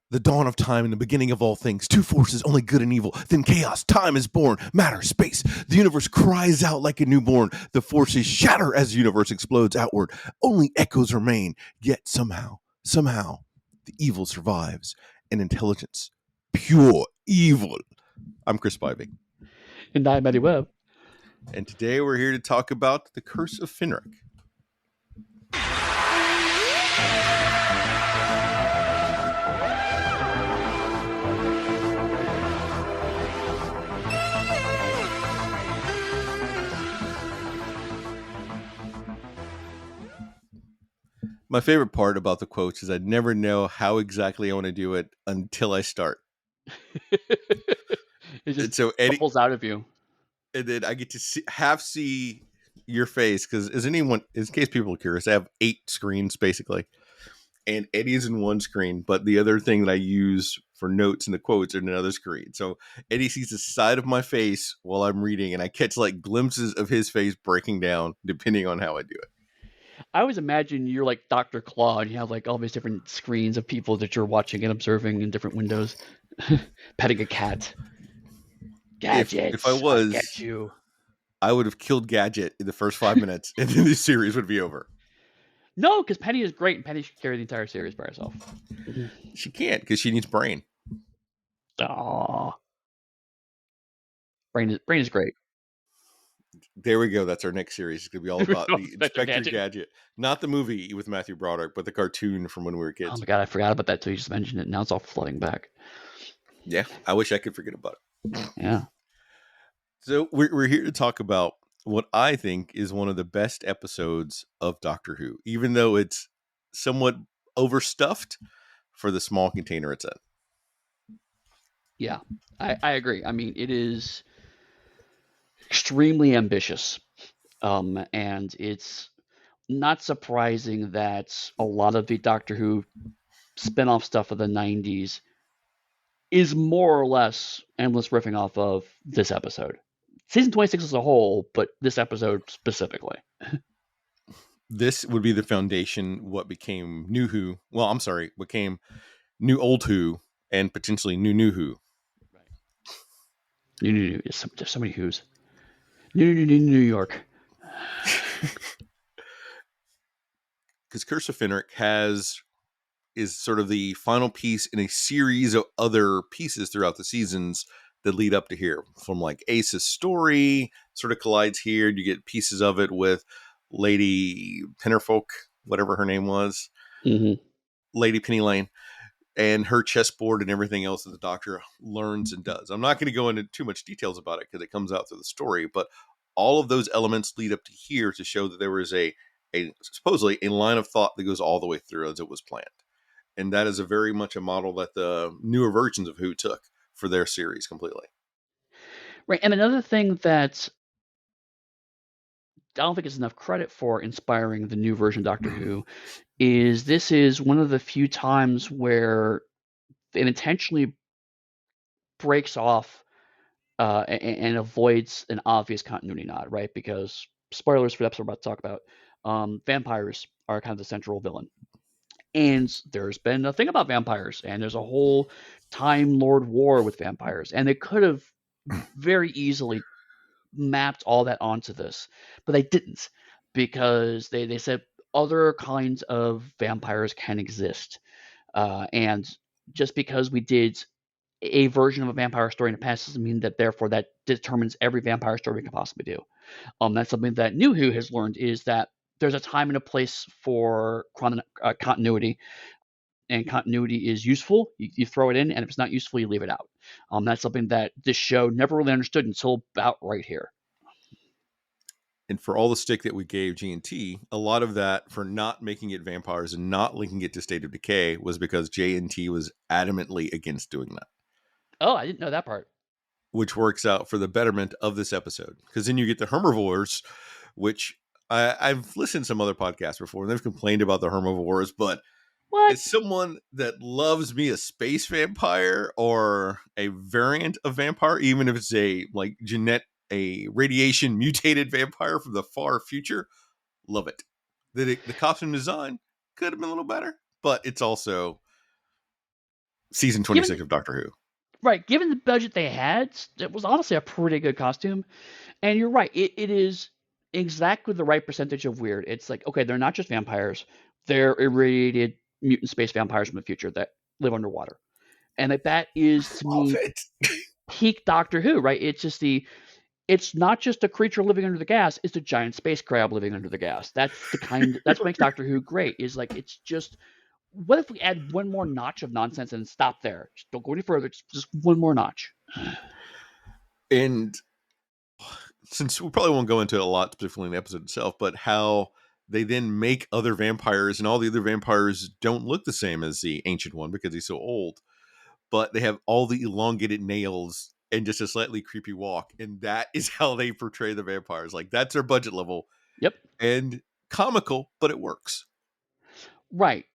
The dawn of time and the beginning of all things. Two forces, only good and evil. Then chaos, time is born. Matter, space. The universe cries out like a newborn. The forces shatter as the universe explodes outward. Only echoes remain. Yet somehow, the evil survives. And intelligence, pure evil. I'm Chris Spivey. And I'm Eddie Webb. And today we're here to talk about the Curse of Fenric. My favorite part about the quotes is I never know how exactly I want to do it until I start. It just bubbles out of you. And then I get to see your face because in case people are curious, I have 8 screens basically. And Eddie's in one screen, but the other thing that I use for notes and the quotes are in another screen. So Eddie sees the side of my face while I'm reading, and I catch like glimpses of his face breaking down depending on how I do it. I always imagine you're like Dr. Claw and you have like all these different screens of people that you're watching and observing in different windows. Petting a cat. Gadgets, if I was, I get you. I would have killed Gadget in the first 5 minutes and then the series would be over. No, because Penny is great and Penny should carry the entire series by herself. She can't because she needs Brain. Aww. Brain is great. There we go. That's our next series. It's going to be all about the Inspector Gadget. Not the movie with Matthew Broderick, but the cartoon from when we were kids. Oh my god, I forgot about that till you just mentioned it. Now it's all flooding back. Yeah, I wish I could forget about it. Yeah. So we're here to talk about what I think is one of the best episodes of Doctor Who, even though it's somewhat overstuffed for the small container it's in. Yeah, I agree. I mean, it is extremely ambitious. And it's not surprising that a lot of the Doctor Who spin-off stuff of the 90s is more or less endless riffing off of this episode. Season 26 as a whole, but this episode specifically. This would be the foundation, what became New Who. Well, I'm sorry, became New Old Who and potentially New Who. Right. New. There's so many Who's. New York. Because Curse of Fenric is sort of the final piece in a series of other pieces throughout the seasons that lead up to here. From like Ace's story sort of collides here. You get pieces of it with Lady Pennerfolk, whatever her name was. Mm-hmm. Lady Penny Lane. And her chessboard and everything else that the Doctor learns and does. I'm not going to go into too much details about it because it comes out through the story, but all of those elements lead up to here to show that there was a supposedly a line of thought that goes all the way through as it was planned. And that is a very much a model that the newer versions of Who took for their series completely. Right. And another thing that I don't think it's enough credit for inspiring the new version of Doctor Who is this is one of the few times where it intentionally breaks off and avoids an obvious continuity nod, right? Because spoilers for the episode we're about to talk about, vampires are kind of the central villain. And there's been a thing about vampires, and there's a whole Time Lord war with vampires, and they could have very easily mapped all that onto this, but they didn't, because they said other kinds of vampires can exist. And just because we did a version of a vampire story in the past doesn't mean that therefore that determines every vampire story we can possibly do. That's something that New Who has learned, is that there's a time and a place for continuity, and continuity is useful. You throw it in, and if it's not useful, you leave it out. That's something that this show never really understood until about right here. And for all the stick that we gave G&T, a lot of that for not making it vampires and not linking it to State of Decay was because J&T was adamantly against doing that. Oh, I didn't know that part. Which works out for the betterment of this episode. Because then you get the herbivores, which I've listened to some other podcasts before, and they've complained about the herbivores, but what? As someone that loves me a space vampire or a variant of vampire, even if it's a radiation mutated vampire from the far future, love it. The costume design could have been a little better, but it's also Season Given 26 of Doctor Who. right, given the budget they had, it was honestly a pretty good costume. And you're right, it is exactly the right percentage of weird. It's like, okay, they're not just vampires, they're irradiated mutant space vampires from the future that live underwater. And that is to Love me it. peak Doctor Who, right? It's not just a creature living under the gas, it's a giant space crab living under the gas. That's what makes Doctor Who great, is like it's just what if we add one more notch of nonsense and stop there? Just don't go any further, just one more notch. And since we probably won't go into it a lot specifically in the episode itself, but how they then make other vampires, and all the other vampires don't look the same as the ancient one because he's so old, but they have all the elongated nails and just a slightly creepy walk, and that is how they portray the vampires. Like that's their budget level Yep. and comical, but it works. Right.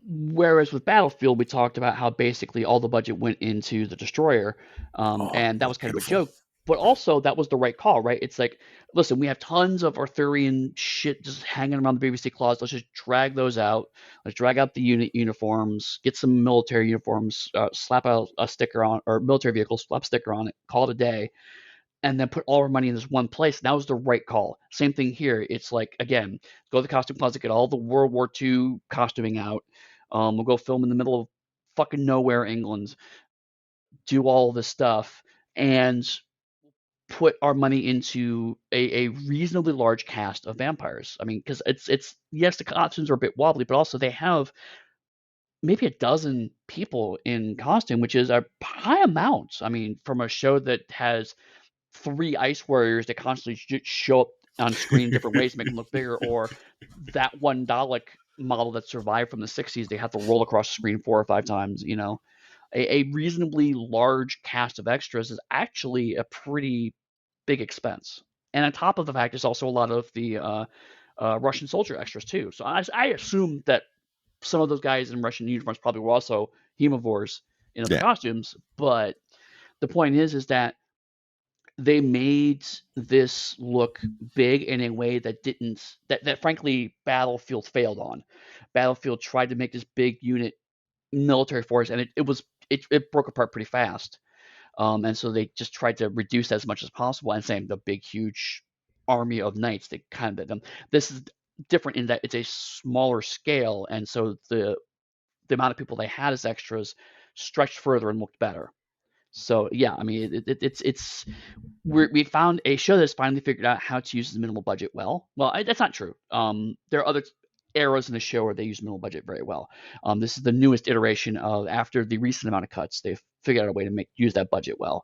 Whereas with Battlefield, we talked about how basically all the budget went into the destroyer, Oh, and that that's was kind of a beautiful. joke. But also, that was the right call, right? It's like, listen, we have tons of Arthurian shit just hanging around the BBC claws. Let's just drag those out. Let's drag out the unit uniforms, get some military uniforms, slap a sticker on, or military vehicles, slap a sticker on it, call it a day, and then put all our money in this one place. And that was the right call. Same thing here. It's like, again, go to the costume closet, get all the World War II costuming out. We'll go film in the middle of fucking nowhere, England, do all this stuff, and put our money into a reasonably large cast of vampires. I mean, because it's yes, the costumes are a bit wobbly, but also they have maybe a dozen people in costume, which is a high amount. I mean, from a show that has three ice warriors that constantly show up on screen different ways to make them look bigger, or that one Dalek model that survived from the 60s, they have to roll across the screen 4 or 5 times. A reasonably large cast of extras is actually a pretty big expense. And on top of the fact, there's also a lot of the Russian soldier extras too. So I assume that some of those guys in Russian uniforms probably were also hemovores in other Yeah. costumes. But the point is that they made this look big in a way that didn't that frankly Battlefield failed on. Battlefield tried to make this big unit military force, and it broke apart pretty fast. And so they just tried to reduce that as much as possible. And same the big huge army of knights. They kind of this is different in that it's a smaller scale, and so the amount of people they had as extras stretched further and looked better. So yeah, I mean it's we found a show that's finally figured out how to use the minimal budget well. Well, that's not true. There are other eras in the show where they use minimal budget very well. This is the newest iteration of after the recent amount of cuts. They've figured out a way to use that budget well,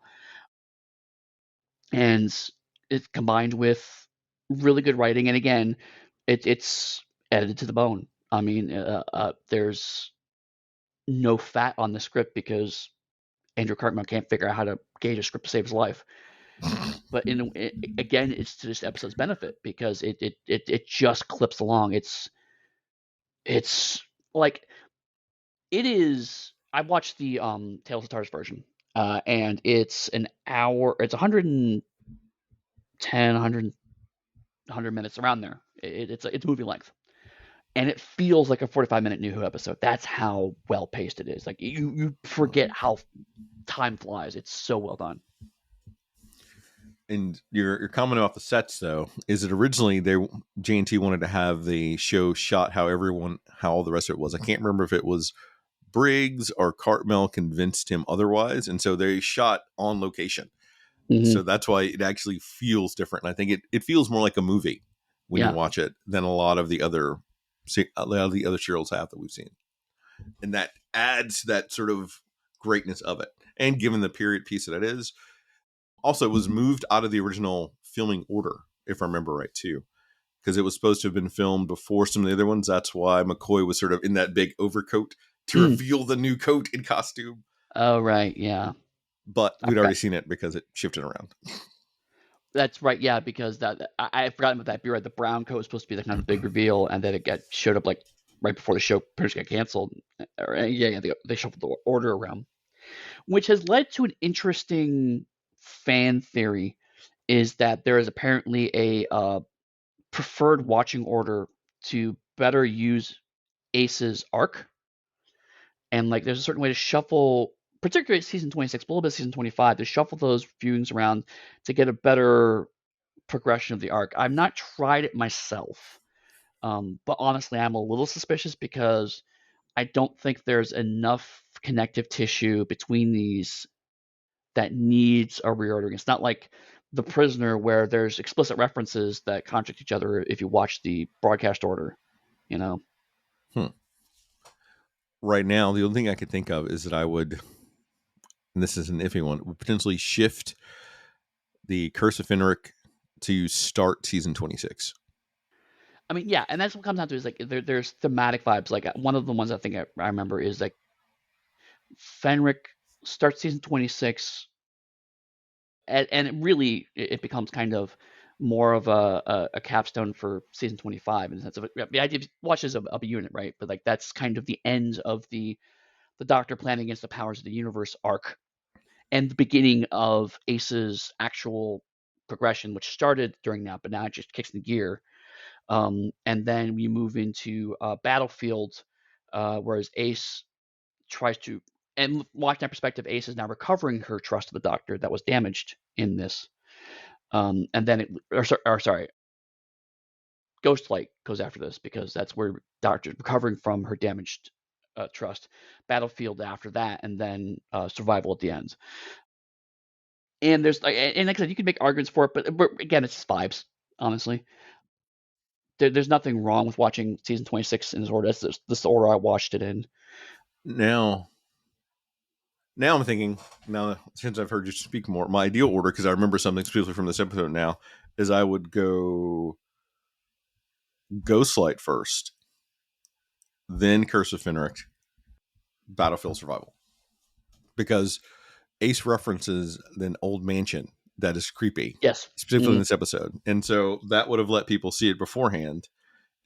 and it's combined with really good writing. And again, it's edited to the bone. I mean, there's no fat on the script because Andrew Cartman can't figure out how to gauge a script to save his life. But again, it's to this episode's benefit because it just clips along. It's like it is. I watched the Tales of Stars version, and it's an hour. It's 110, 100 minutes around there. It's movie length, and it feels like a 45-minute New Who episode. That's how well paced it is. Like you forget how time flies. It's so well done. And your comment about the sets though is that originally they J&T wanted to have the show shot how all the rest of it was. I can't remember if it was Briggs or Cartmel convinced him otherwise, and so they shot on location. Hmm. So that's why it actually feels different. And I think it feels more like a movie when you Yeah. watch it than a lot of the other serials have that we've seen, and that adds that sort of greatness of it. And given the period piece that it is, also it was moved out of the original filming order, if I remember right too, because it was supposed to have been filmed before some of the other ones. That's why McCoy was sort of in that big overcoat to Mm. reveal the new coat and costume. Oh right. Yeah. But I we'd forgot. already seen it because it shifted around. That's right, yeah, because I forgot about that. You're right. The brown coat was supposed to be the kind of big reveal, and then it got showed up like right before the show pretty much got canceled. Yeah, they shuffled the order around, which has led to an interesting fan theory. Is that there is apparently a preferred watching order to better use Ace's arc, and like there's a certain way to shuffle, particularly season 26, but a little bit of season 25, to shuffle those viewings around to get a better progression of the arc. I've not tried it myself, but honestly, I'm a little suspicious because I don't think there's enough connective tissue between these that needs a reordering. It's not like The Prisoner where there's explicit references that contradict each other if you watch the broadcast order, you know? Hmm. Right now, the only thing I could think of is that I would, and this is an iffy one, would potentially shift the Curse of Fenric to start season 26. I mean, yeah, and that's what comes down to is like there's thematic vibes. Like one of the ones I think I remember is like Fenric starts season 26, and it really it becomes kind of more of a capstone for season 25 in the sense of the idea of watches of a unit, right? But like that's kind of the end of the Doctor planning against the powers of the universe arc, and the beginning of Ace's actual progression, which started during that, but now it just kicks into gear. And then we move into Battlefield, whereas Ace tries to, and watching that perspective, Ace is now recovering her trust of the Doctor that was damaged in this. And then sorry, Ghostlight goes after this because that's where Doctor's recovering from her damaged trust. Battlefield after that, and then Survival at the end. And there's and like I said, you can make arguments for it, but again, it's just vibes. Honestly, there's nothing wrong with watching season 26 in this order. This is the order I watched it in. Now, now I'm thinking, now since I've heard you speak more, my ideal order, because I remember something specifically from this episode now, is I would go Ghostlight first, then Curse of Fenric, Battlefield Survival. Because Ace references an old mansion that is creepy, Yes. specifically in Mm, this episode. And so that would have let people see it beforehand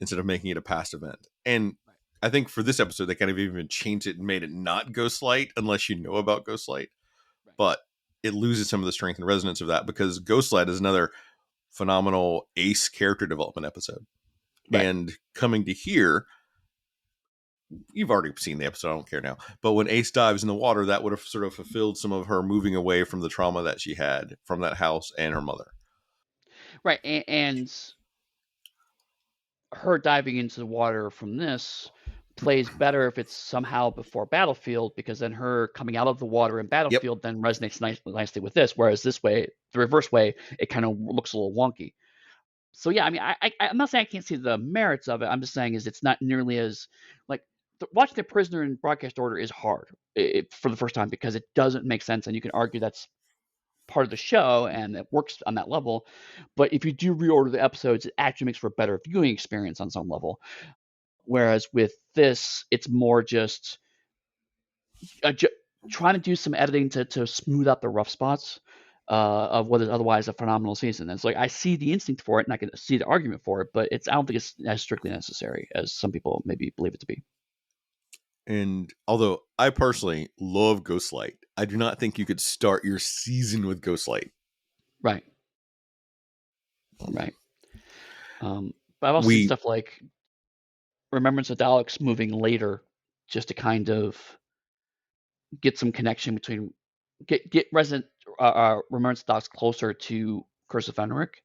instead of making it a past event. And I think for this episode, they kind of even changed it and made it not Ghostlight unless you know about Ghostlight. right. But it loses some of the strength and resonance of that because Ghostlight is another phenomenal Ace character development episode. Right. And coming to here, you've already seen the episode. I don't care now. But when Ace dives in the water, that would have sort of fulfilled some of her moving away from the trauma that she had from that house and her mother. Right. And her diving into the water from this plays better if it's somehow before Battlefield, because then her coming out of the water in Yep. Battlefield then resonates nicely with this. Whereas this way, the reverse way, it kind of looks a little wonky. So yeah, I mean, I'm not saying I can't see the merits of it. I'm just saying is it's not nearly as like watching The Prisoner in broadcast order is hard for the first time because it doesn't make sense, and you can argue that's part of the show and it works on that level. But if you do reorder the episodes, it actually makes for a better viewing experience on some level. Whereas with this, it's more just ju- trying to do some editing to smooth out the rough spots of what is otherwise a phenomenal season. And it's like I see the instinct for it, and I can see the argument for it, but I don't think it's as strictly necessary as some people maybe believe it to be. And although I personally love Ghostlight, I do not think you could start your season with Ghostlight. Right, right. But I've also seen We, stuff like Remembrance of Daleks moving later, just to kind of get some connection between get Resident Remembrance of Daleks closer to Curse of Fenric.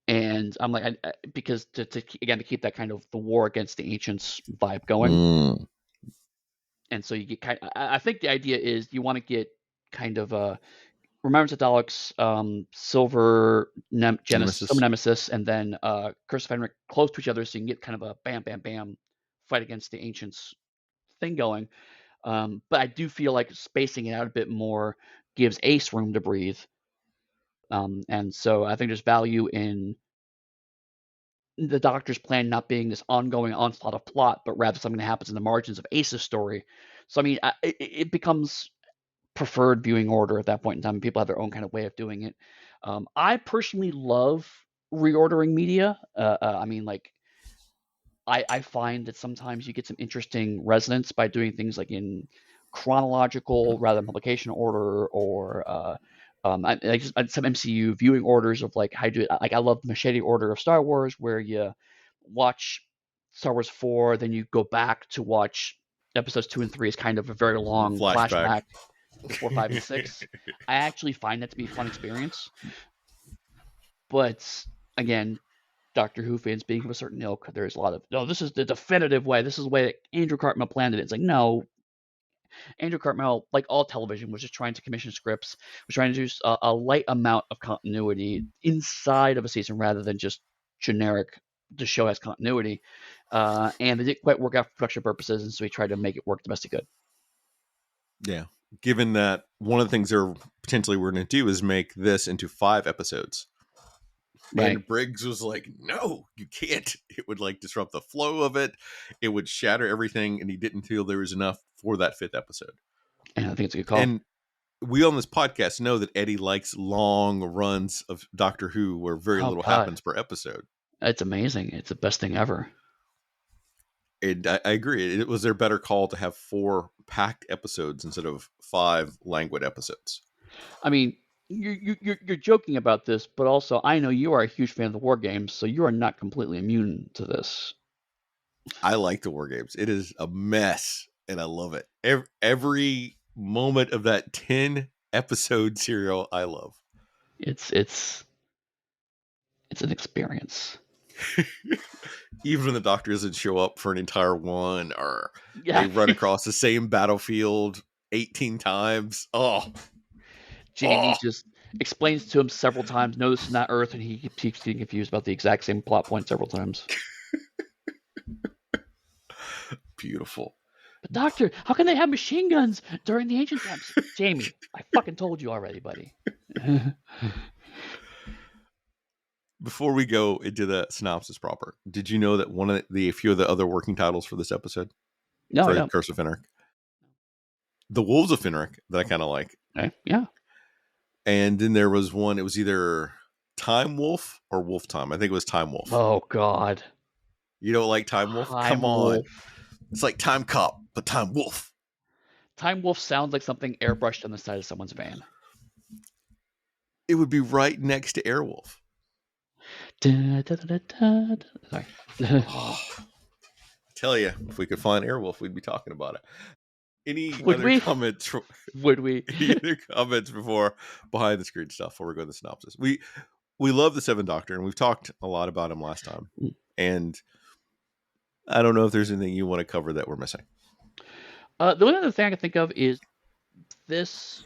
And I'm like, because again to keep that kind of the war against the ancients vibe going, mm, and so you get kind. I think the idea is you want to get kind of Remembrance of Daleks, Silver Nemesis. Nemesis, and then Curse of Fenric close to each other, so you can get kind of a bam, bam, bam fight against the ancients thing going. But I do feel like spacing it out a bit more gives Ace room to breathe, and so I think there's value in the Doctor's plan not being this ongoing onslaught of plot, but rather something that happens in the margins of Ace's story. So I mean, it becomes preferred viewing order at that point in time. People have their own kind of way of doing it. I personally love reordering media. I mean, like I find that sometimes you get some interesting resonance by doing things like in chronological rather than publication order, or some MCU viewing orders of like how you do it. Like I love the machete order of Star Wars, where you watch Star Wars 4, then you go back to watch episodes 2 and 3 is kind of a very long Flashback. flashback to 4, 5, and 6. I actually find that to be a fun experience. But again, Doctor Who fans being of a certain ilk, there's a lot of, no, this is the definitive way. This is the way that Andrew Cartmel planned it. It's like, no, Andrew Cartmel, like all television, was just trying to commission scripts, was trying to do a light amount of continuity inside of a season rather than just generic. The show has continuity, and it didn't quite work out for production purposes, and so he tried to make it work the best he could. Yeah. Given that one of the things they're potentially we're going to do is make this into 5 episodes. Right. And Briggs was like, no, you can't. It would like disrupt the flow of it. It would shatter everything. And he didn't feel there was enough for that 5th episode. And I think it's a good call. And we on this podcast know that Eddy likes long runs of Doctor Who where very little happens per episode. It's amazing. It's the best thing ever. And I agree. It was their better call to have 4 packed episodes instead of 5 languid episodes. I mean, you're joking about this, but also I know you are a huge fan of the war games, so you are not completely immune to this. I like the war games. It is a mess, and I love it. Every moment of that 10 episode serial, I love. It's an experience. Even when the Doctor doesn't show up for an entire one, or they run across the same battlefield 18 times. Oh, Jamie just explains to him several times, no, this is not Earth, and he keeps getting confused about the exact same plot point several times. Beautiful. But Doctor, how can they have machine guns during the ancient times? Jamie, I fucking told you already, buddy. Before we go into the synopsis proper, did you know that one of a few of the other working titles for this episode? No, for no. Curse of Fenric. The Wolves of Fenric that I kind of like. Okay. Yeah. And then there was one, it was either Time Wolf or Wolf Time. I think it was Time Wolf. Oh, God. You don't like Time Wolf? Come on. It's like Time Cop, but Time Wolf. Time Wolf sounds like something airbrushed on the side of someone's van. It would be right next to Airwolf. Sorry. Tell you, if we could find Airwolf, we'd be talking about it. Any comments? Would we? Any other comments before behind the screen stuff before we go to the synopsis? We love the 7th Doctor, and we've talked a lot about him last time. And I don't know if there's anything you want to cover that we're missing. The only other thing I can think of is this.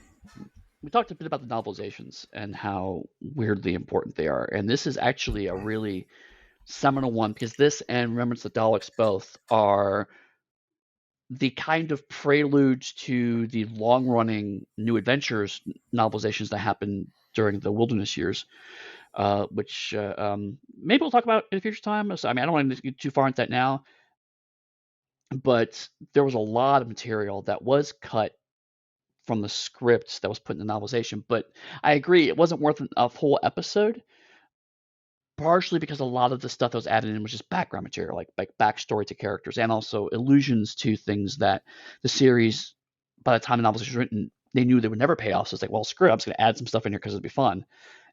We talked a bit about the novelizations and how weirdly important they are. And this is actually a really seminal one because this and Remembrance of the Daleks both are the kind of preludes to the long-running New Adventures novelizations that happened during the Wilderness years, which maybe we'll talk about in a future time. So, I mean, I don't want to get too far into that now, but there was a lot of material that was cut from the script that was put in the novelization. But I agree, it wasn't worth a whole episode, partially because a lot of the stuff that was added in was just background material, like backstory to characters, and also allusions to things that the series, by the time the novelization was written, they knew they would never pay off. So it's like, well, screw it, I'm just going to add some stuff in here because it'll be fun.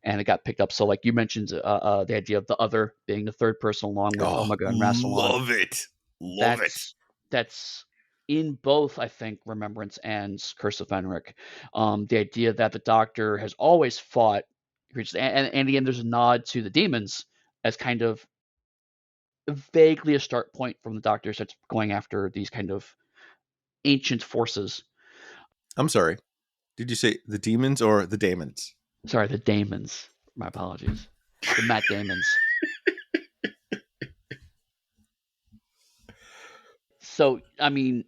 And it got picked up. So, like you mentioned, the idea of the other being the third person along with Omega and Rassilon. Love it. Love it. That's in both, I think, Remembrance and Curse of Fenric. The idea that the Doctor has always fought creatures, and again, there's a nod to the demons as kind of vaguely a start point from the Doctor starts going after these kind of ancient forces. I'm sorry. Did you say the demons or the daemons? Sorry, the daemons. My apologies. The Matt Damons. So, I mean,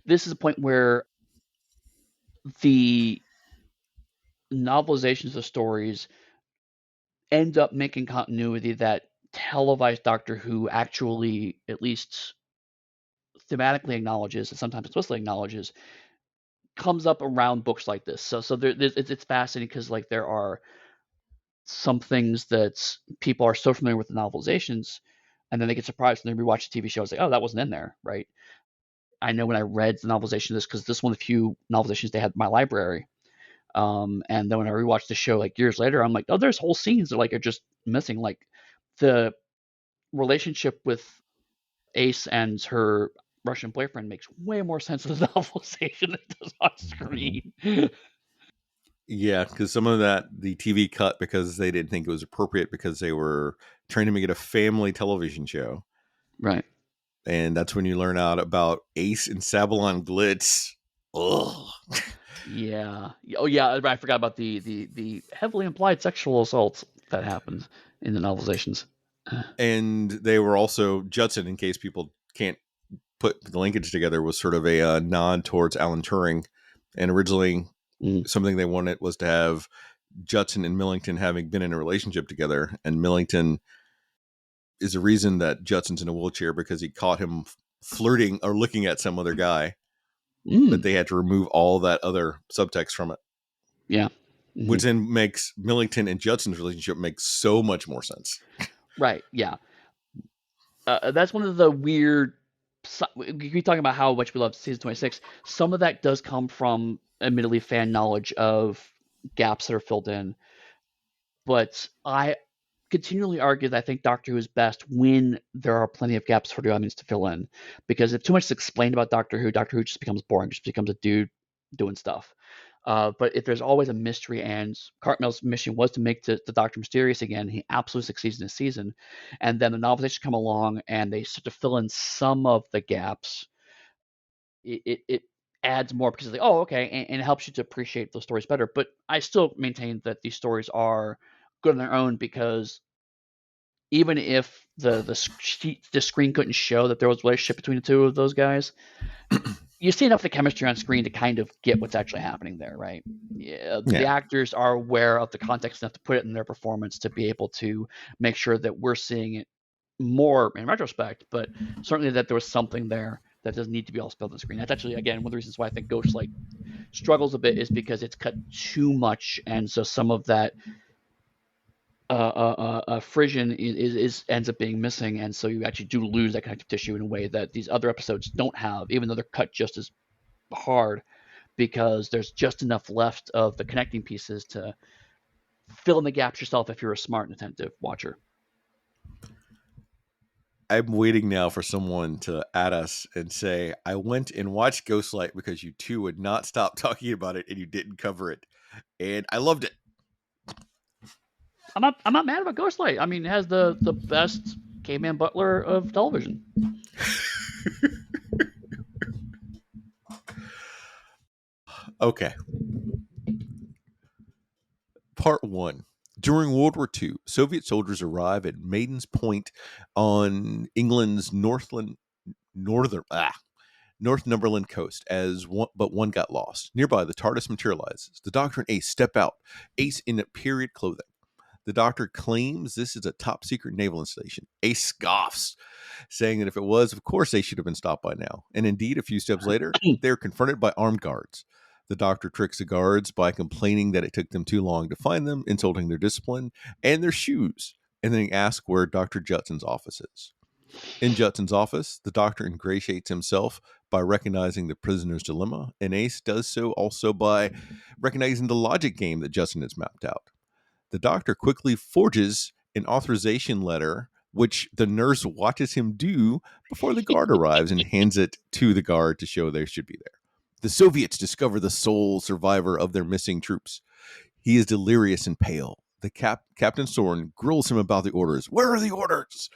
this is a point where the novelizations of the stories end up making continuity that televised Doctor Who actually, at least thematically acknowledges, and sometimes explicitly acknowledges, comes up around books like this. So it's fascinating because like there are some things that people are so familiar with the novelizations, and then they get surprised when they rewatch the TV show. It's like, oh, that wasn't in there, right? I know when I read the novelization of this, because this is one of the few novelizations they had in my library. And then when I rewatched the show like years later, I'm like, oh, there's whole scenes that like are just missing. Like the relationship with Ace and her Russian boyfriend makes way more sense in the novelization than it does on screen. Yeah, because some of that the TV cut because they didn't think it was appropriate because they were trying to make it a family television show, Right. and that's when you learn out about Ace and Sabalon Glitz. Ugh. Yeah. Oh, yeah. I forgot about the heavily implied sexual assault that happens in the novelizations. And they were also Judson, in case people can't put the linkage together, was sort of a nod towards Alan Turing. And originally, Mm. something they wanted was to have Judson and Millington having been in a relationship together, and Millington is the reason that Judson's in a wheelchair because he caught him flirting or looking at some other guy, but Mm. they had to remove all that other subtext from it, Yeah. Hmm. which then makes Millington and Judson's relationship make so much more sense. Right. Yeah. That's one of the weird. We talking about how much we love season 26. Some of that does come from, admittedly, fan knowledge of gaps that are filled in. But I continually argue that I think Doctor Who is best when there are plenty of gaps for the audience to fill in. Because if too much is explained about Doctor Who just becomes boring, just becomes a dude doing stuff. But if there's always a mystery, and Cartmell's mission was to make the Doctor mysterious again, he absolutely succeeds in this season. And then the novelizations come along and they start to fill in some of the gaps. It adds more because it's like, oh, okay, and it helps you to appreciate those stories better. But I still maintain that these stories are good on their own because even if the screen couldn't show that there was a relationship between the two of those guys, you see enough of the chemistry on screen to kind of get what's actually happening there, right? Yeah, the Yeah. actors are aware of the context enough to put it in their performance to be able to make sure that we're seeing it more in retrospect, but certainly that there was something there that doesn't need to be all spelled on the screen. That's actually, again, one of the reasons why I think Ghostlight struggles a bit is because it's cut too much, and so some of that frisson is ends up being missing, and so you actually do lose that connective tissue in a way that these other episodes don't have, even though they're cut just as hard, because there's just enough left of the connecting pieces to fill in the gaps yourself if you're a smart and attentive watcher. I'm waiting now for someone to add us and say, I went and watched Ghostlight because you two would not stop talking about it and you didn't cover it. And I loved it. I'm not mad about Ghostlight. I mean, it has the best caveman butler of television. Okay. Part 1. During World War II, Soviet soldiers arrive at Maiden's Point on England's northern Northumberland coast but one got lost. Nearby, the TARDIS materializes. The Doctor and Ace step out, Ace in period clothing. The Doctor claims this is a top secret naval installation. Ace scoffs, saying that if it was, of course they should have been stopped by now. And indeed, a few steps later, they are confronted by armed guards. The Doctor tricks the guards by complaining that it took them too long to find them, insulting their discipline and their shoes, and then he asks where Dr. Judson's office is. In Judson's office, the Doctor ingratiates himself by recognizing the prisoner's dilemma, and Ace does so also by recognizing the logic game that Judson has mapped out. The Doctor quickly forges an authorization letter, which the nurse watches him do before the guard arrives and hands it to the guard to show they should be there. The Soviets discover the sole survivor of their missing troops. He is delirious and pale. Captain Soren grills him about the orders. Where are the orders?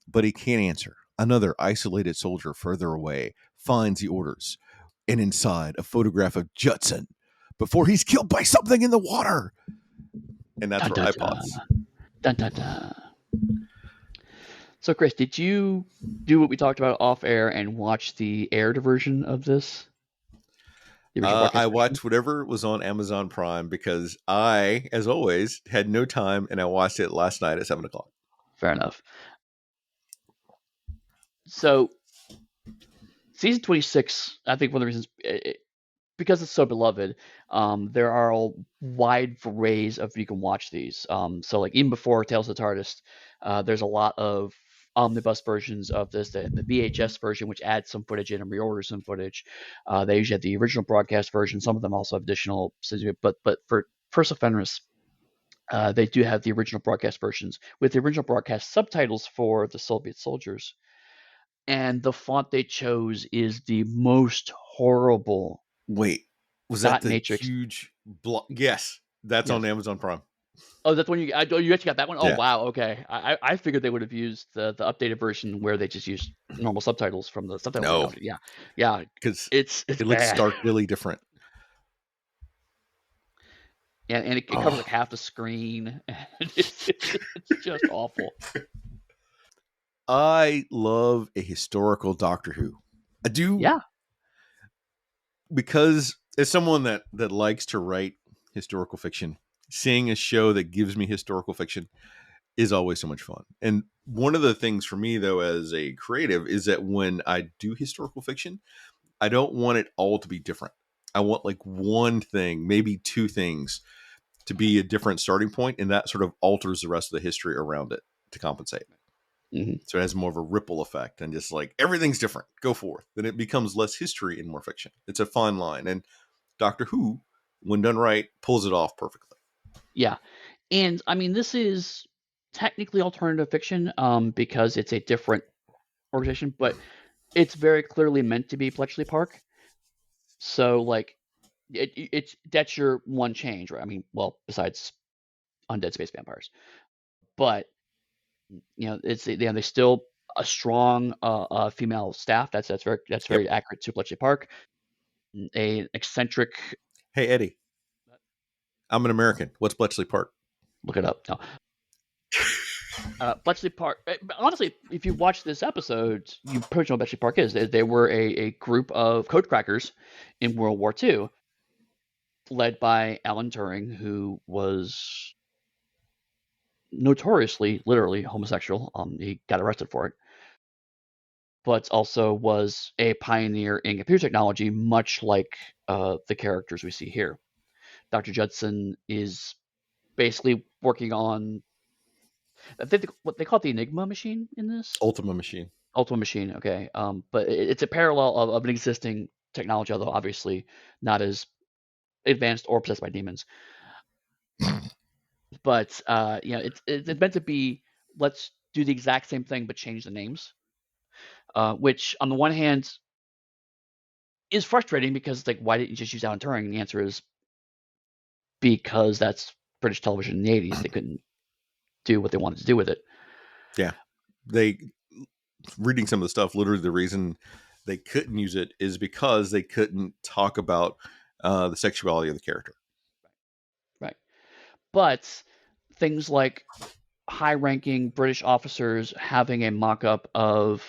But he can't answer. Another isolated soldier further away finds the orders, and inside a photograph of Judson before he's killed by something in the water. And that's Dun, where dun, I dun. pause. Dun, dun, dun. So, Chris, did you do what we talked about off air and watch the aired version of this? The original I broadcast version? watched whatever was on Amazon Prime because I, as always, had no time, and I watched it last night at 7 o'clock. Fair enough. So, season 26, I think one of the reasons, because it's so beloved, there are a wide arrays of you can watch these. So, like, even before Tales of the TARDIS, there's a lot of omnibus versions of this, the VHS version, which adds some footage in and reorders some footage. They usually have the original broadcast version. Some of them also have additional, but for Curse of Fenris, they do have the original broadcast versions with the original broadcast subtitles for the Soviet soldiers. and the font they chose is the most horrible Wait, was that dot the matrix. huge block? Yes, that's on Yes. Amazon Prime. Oh, that's when you actually got that one. Oh Yeah. wow, okay. I figured they would have used the updated version where they just used normal subtitles from the subtitle No, technology. Yeah, yeah. because It's it looks bad. starkly different. And it covers like Oh, half the screen. It's just awful. I love a historical Doctor Who. I do, Yeah. because as someone that likes to write historical fiction, seeing a show that gives me historical fiction is always so much fun. And one of the things for me though as a creative is that when I do historical fiction, I don't want it all to be different. I want like one thing, maybe two things to be a different starting point, and that sort of alters the rest of the history around it to compensate. Hmm. So it has more of a ripple effect and just like everything's different. Go forth. Then it becomes less history and more fiction. It's a fine line. And Doctor Who, when done right, pulls it off perfectly. Yeah. And I mean, this is technically alternative fiction because it's a different organization, but it's very clearly meant to be Bletchley Park. So like it's that's your one change, right? I mean, well, besides undead space vampires, but they still a strong female staff. That's Yep. very accurate to Bletchley Park. A eccentric. Hey, Eddie, I'm an American. What's Bletchley Park? Look it up. No, Bletchley Park. Honestly, if you watch this episode, you pretty much know what Bletchley Park is. They were a group of codecrackers in World War II, led by Alan Turing, who was notoriously, literally homosexual. He got arrested for it, but also was a pioneer in computer technology, much like the characters we see here. Dr. Judson is basically working on, I think, what they call it, the Enigma machine in this. Ultima Machine. Ultima machine, okay. But it's a parallel of an existing technology, although obviously not as advanced or possessed by demons. But it's meant to be, let's do the exact same thing but change the names. Which on the one hand is frustrating because it's like, why didn't you just use Alan Turing? And the answer is because that's British television in the 80s. They couldn't do what they wanted to do with it. Yeah. They, reading some of the stuff, literally the reason they couldn't use it is because they couldn't talk about the sexuality of the character. Right. But things like high ranking British officers having a mock up of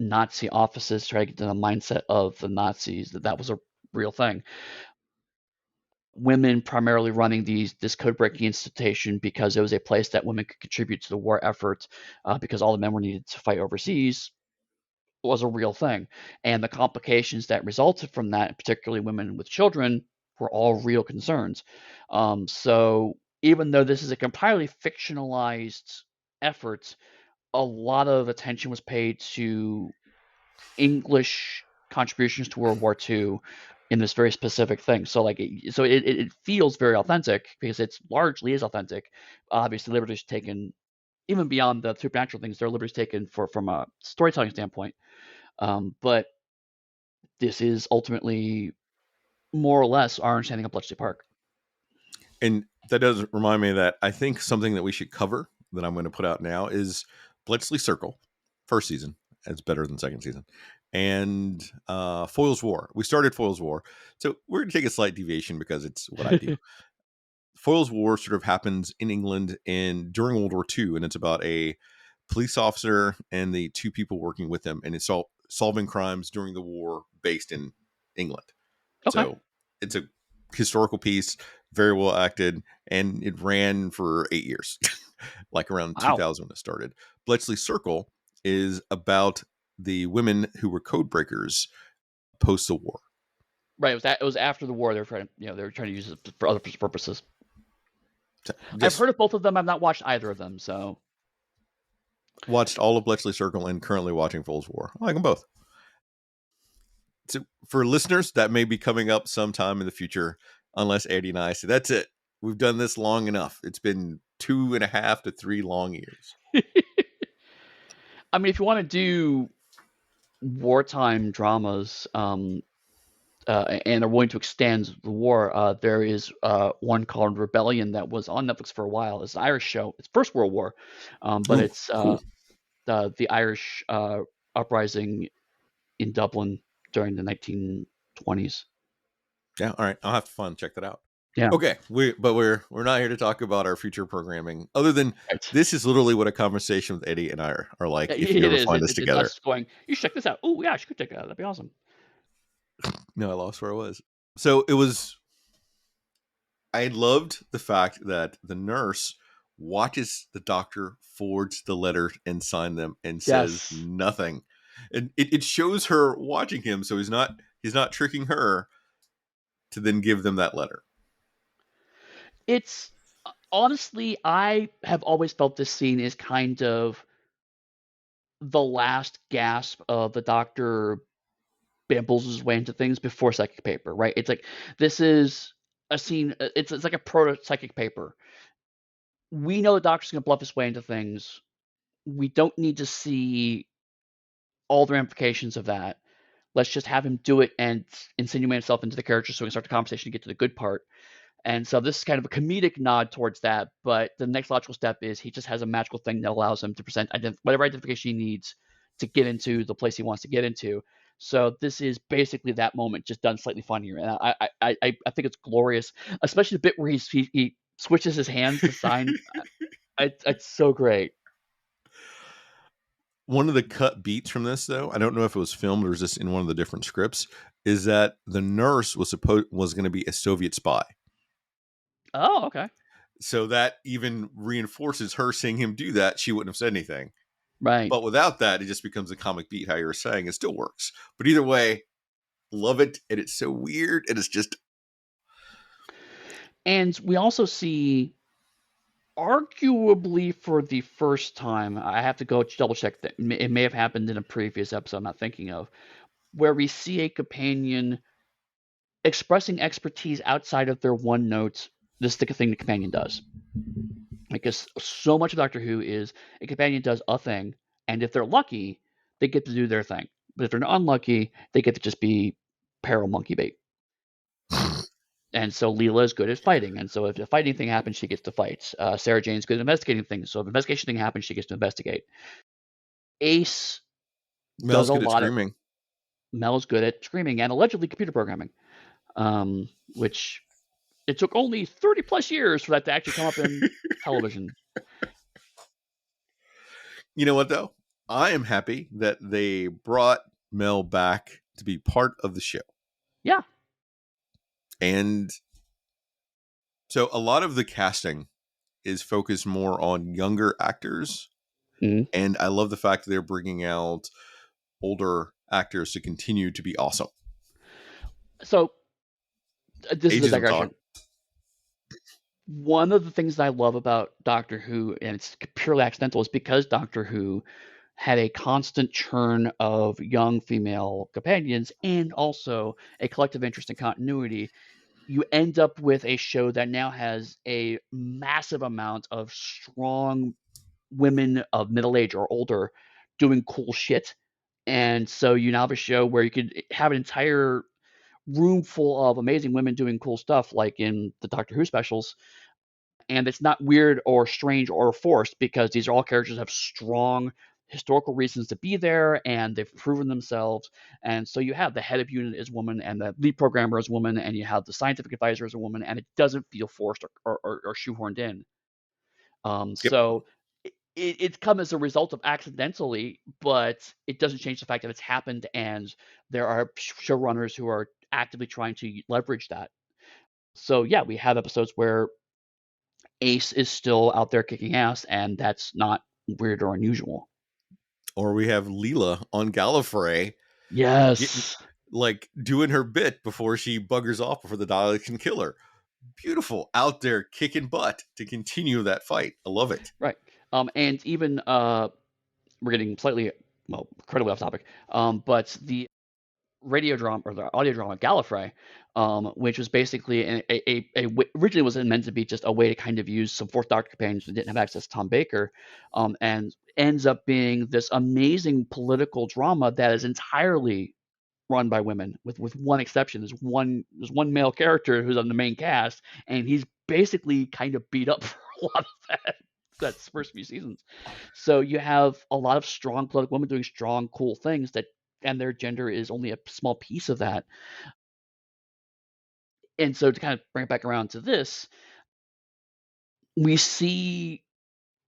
Nazi offices, trying to get to the mindset of the Nazis, that was a real thing. Women primarily running this code breaking institution because it was a place that women could contribute to the war effort, because all the men were needed to fight overseas, was a real thing. And the complications that resulted from that, particularly women with children, were all real concerns. So even though this is a entirely fictionalized effort, a lot of attention was paid to English contributions to World War II in this very specific thing. So like, it feels very authentic because it's largely is authentic. Obviously, liberties taken even beyond the supernatural things. There are liberties taken from a storytelling standpoint. But this is ultimately more or less our understanding of Bletchley Park. And that does remind me that I think something that we should cover that I'm going to put out now is Bletchley Circle, first season. It's better than second season. And Foyle's War. We started Foyle's War. So we're going to take a slight deviation because it's what I do. Foyle's War sort of happens in England during World War II, and it's about a police officer and the two people working with him, and it's solving crimes during the war based in England. Okay. So it's a historical piece, very well acted, and it ran for 8 years, like around Wow. 2000 when it started. Bletchley Circle is about the women who were code breakers post the war. Right. It was after the war. They were trying to use it for other purposes. So I've just heard of both of them. I've not watched either of them. So watched all of Bletchley Circle and currently watching Fool's War. I like them both. So for listeners, that may be coming up sometime in the future, unless Eddie and I say, that's it. We've done this long enough. It's been 2.5 to 3 long years. I mean, if you want to do wartime dramas, and are willing to extend the war. There is one called Rebellion that was on Netflix for a while. It's an Irish show. It's First World War, but Ooh, it's cool. the Irish uprising in Dublin during the 1920s. Yeah, all right. I'll have to fun check that out. Yeah, Okay, we're not here to talk about our future programming. Other than right. this is literally what a conversation with Eddie and I are like. If you It ever is. find us It's together. us going. You should check this out. Oh yeah, I should check it out. That'd be awesome. No, I lost where I was. So it was. I loved the fact that the nurse watches the doctor forge the letter and sign them and says Yes, nothing, and it shows her watching him. So he's not tricking her to then give them that letter. it's honestly, I have always felt this scene is kind of the last gasp of the Doctor bamboozles his way into things before psychic paper, right? It's like this is a scene. It's like a proto psychic paper. We know the Doctor's going to bluff his way into things. We don't need to see all the ramifications of that. Let's just have him do it and insinuate himself into the character so we can start the conversation and get to the good part. And so this is kind of a comedic nod towards that, but the next logical step is he just has a magical thing that allows him to present whatever identification he needs to get into the place he wants to get into. So this is basically that moment, just done slightly funnier, and I think it's glorious, especially the bit where he switches his hands to sign. It's so great. One of the cut beats from this, though, I don't know if it was filmed or is this in one of the different scripts, is that the nurse was going to be a Soviet spy. Oh, okay, So that even reinforces her seeing him do that. She wouldn't have said anything. right. But without that, it just becomes a comic beat, how you were saying. It still works. But either way, love it. And it's so weird. And it's just, And we also see, arguably for the first time, I have to go double check that it may have happened in a previous episode I'm not thinking of, where we see a companion expressing expertise outside of their one note, this the thing the companion does. Because so much of Doctor Who is a companion does a thing, and if they're lucky, they get to do their thing. But if they're unlucky, they get to just be peril monkey bait. And so Leela is good at fighting, and so if a fighting thing happens, she gets to fight. Sarah Jane's good at investigating things, so if an investigation thing happens, she gets to investigate. Ace does Mel's a good at lot of. screaming. Mel's good at screaming and allegedly computer programming, which it took only 30 plus years for that to actually come up in television. You know what, though? I am happy that they brought Mel back to be part of the show. Yeah. And so a lot of the casting is focused more on younger actors. Mhm. And I love the fact that they're bringing out older actors to continue to be awesome. So this is a Ageism digression. talk. One of the things that I love about Doctor Who, and it's purely accidental, is because Doctor Who had a constant churn of young female companions and also a collective interest in continuity. You end up with a show that now has a massive amount of strong women of middle age or older doing cool shit. And so you now have a show where you could have an entire room full of amazing women doing cool stuff, like in the Doctor Who specials. And it's not weird or strange or forced because these are all characters that have strong historical reasons to be there and they've proven themselves. And so you have the head of unit as a woman and the lead programmer as a woman, and you have the scientific advisor as a woman, and it doesn't feel forced or shoehorned in. Yep. So it's come as a result of accidentally, but it doesn't change the fact that it's happened, and there are showrunners who are actively trying to leverage that. So yeah, we have episodes where Ace is still out there kicking ass, and that's not weird or unusual. Or we have Leela on Gallifrey getting Yes, like doing her bit before she buggers off before the Daleks can kill her. Beautiful out there kicking butt to continue that fight. I love it. right. And even we're getting slightly, well, incredibly off topic. But the radio drama or the audio drama Gallifrey, which was basically originally was meant to be just a way to kind of use some Fourth Doctor companions that didn't have access to Tom Baker, and ends up being this amazing political drama that is entirely run by women, with one exception. There's one male character who's on the main cast, and he's basically kind of beat up for a lot of that first few seasons. So you have a lot of strong political women doing strong, cool things that, and their gender is only a small piece of that. And so to kind of bring it back around to this, we see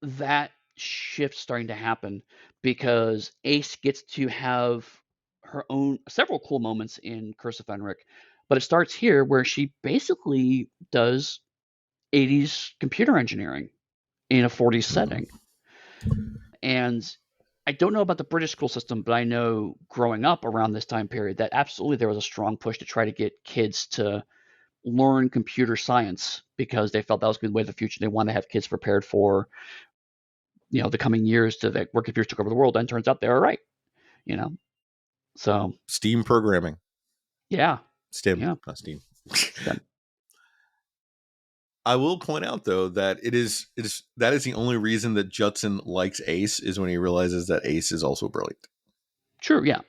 that shift starting to happen because Ace gets to have her own several cool moments in Curse of Fenric, but it starts here where she basically does 80s computer engineering in a 40s setting. And I don't know about the British school system, but I know growing up around this time period that absolutely there was a strong push to try to get kids to learn computer science because they felt that was going to be the way of the future. They want to have kids prepared for the coming years to where computers took over the world. And turns out they were right. You know, so Steam programming. yeah, STEM, yeah, not Steam. STEM. I will point out though that that is the only reason that Judson likes Ace is when he realizes that Ace is also brilliant. True, yeah,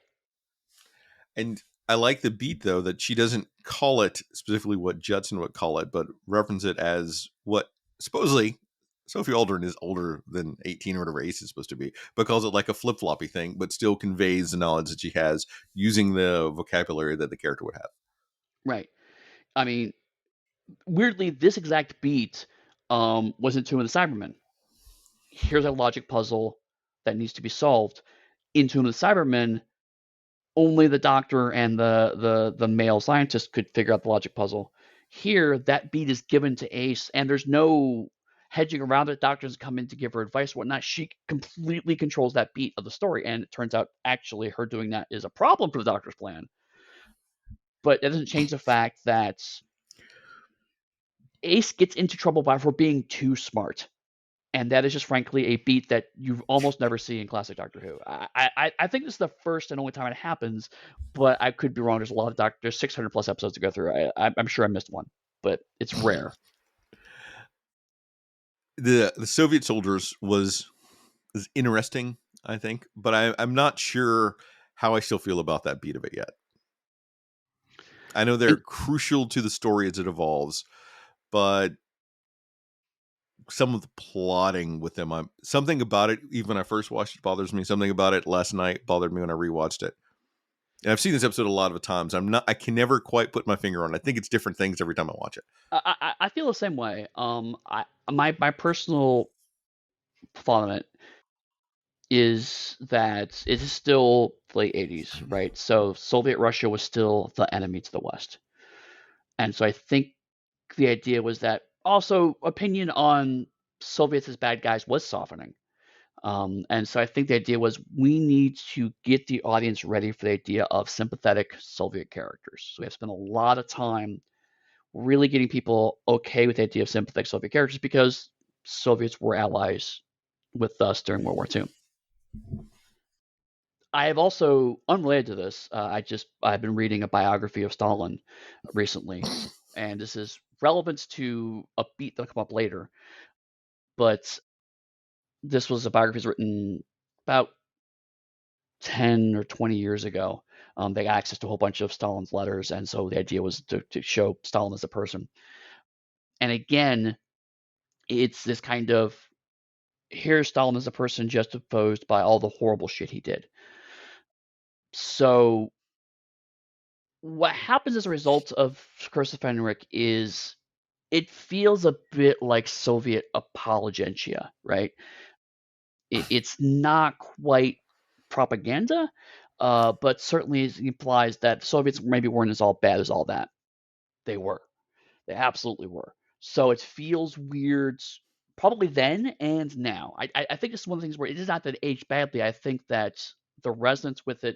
And I like the beat though that she doesn't call it specifically what Judson would call it, but reference it as what supposedly Sophie Aldrin is older than 18 or whatever Ace is supposed to be, but calls it like a flip floppy thing, but still conveys the knowledge that she has using the vocabulary that the character would have. right. I mean, weirdly, this exact beat was in Tomb of the Cybermen. Here's a logic puzzle that needs to be solved. In Tomb of the Cybermen, only the doctor and the male scientist could figure out the logic puzzle. Here, that beat is given to Ace, and there's no hedging around it. Doctors come in to give her advice, whatnot. She completely controls that beat of the story, and it turns out actually her doing that is a problem for the doctor's plan. But it doesn't change the fact that Ace gets into trouble for being too smart. And that is just frankly a beat that you almost never see in classic Doctor Who. I think this is the first and only time it happens, but I could be wrong. There's a lot of There's 600 plus episodes to go through. I'm sure I missed one, but it's rare. The Soviet soldiers was interesting, I think, but I'm not sure how I still feel about that beat of it yet. I know they're And crucial to the story as it evolves, but some of the plotting with them, something about it, even when I first watched it, bothers me. Something about it last night bothered me when I rewatched it. And I've seen this episode a lot of times. I can never quite put my finger on it. I think it's different things every time I watch it. I feel the same way. My personal thought on it is that it is still the late 80s, right? So Soviet Russia was still the enemy to the West. And so I think the idea was that also opinion on Soviets as bad guys was softening. And so I think the idea was we need to get the audience ready for the idea of sympathetic Soviet characters. So we have to spend a lot of time really getting people okay with the idea of sympathetic Soviet characters because Soviets were allies with us during World War II. I have also, unrelated to this, I've been reading a biography of Stalin recently, and this is relevant to a beat that'll come up later. But this was a biography written about 10 or 20 years ago. They got access to a whole bunch of Stalin's letters, and so the idea was to show Stalin as a person. And again, it's this kind of here's Stalin as a person juxtaposed by all the horrible shit he did. So what happens as a result of Curse of Fenric is it feels a bit like Soviet apologencia, right? It's not quite propaganda, but certainly it implies that the Soviets maybe weren't as all bad as all that. They were. They absolutely were. So it feels weird, probably then and now. I think it's one of the things where it is not that it aged badly. I think that the resonance with it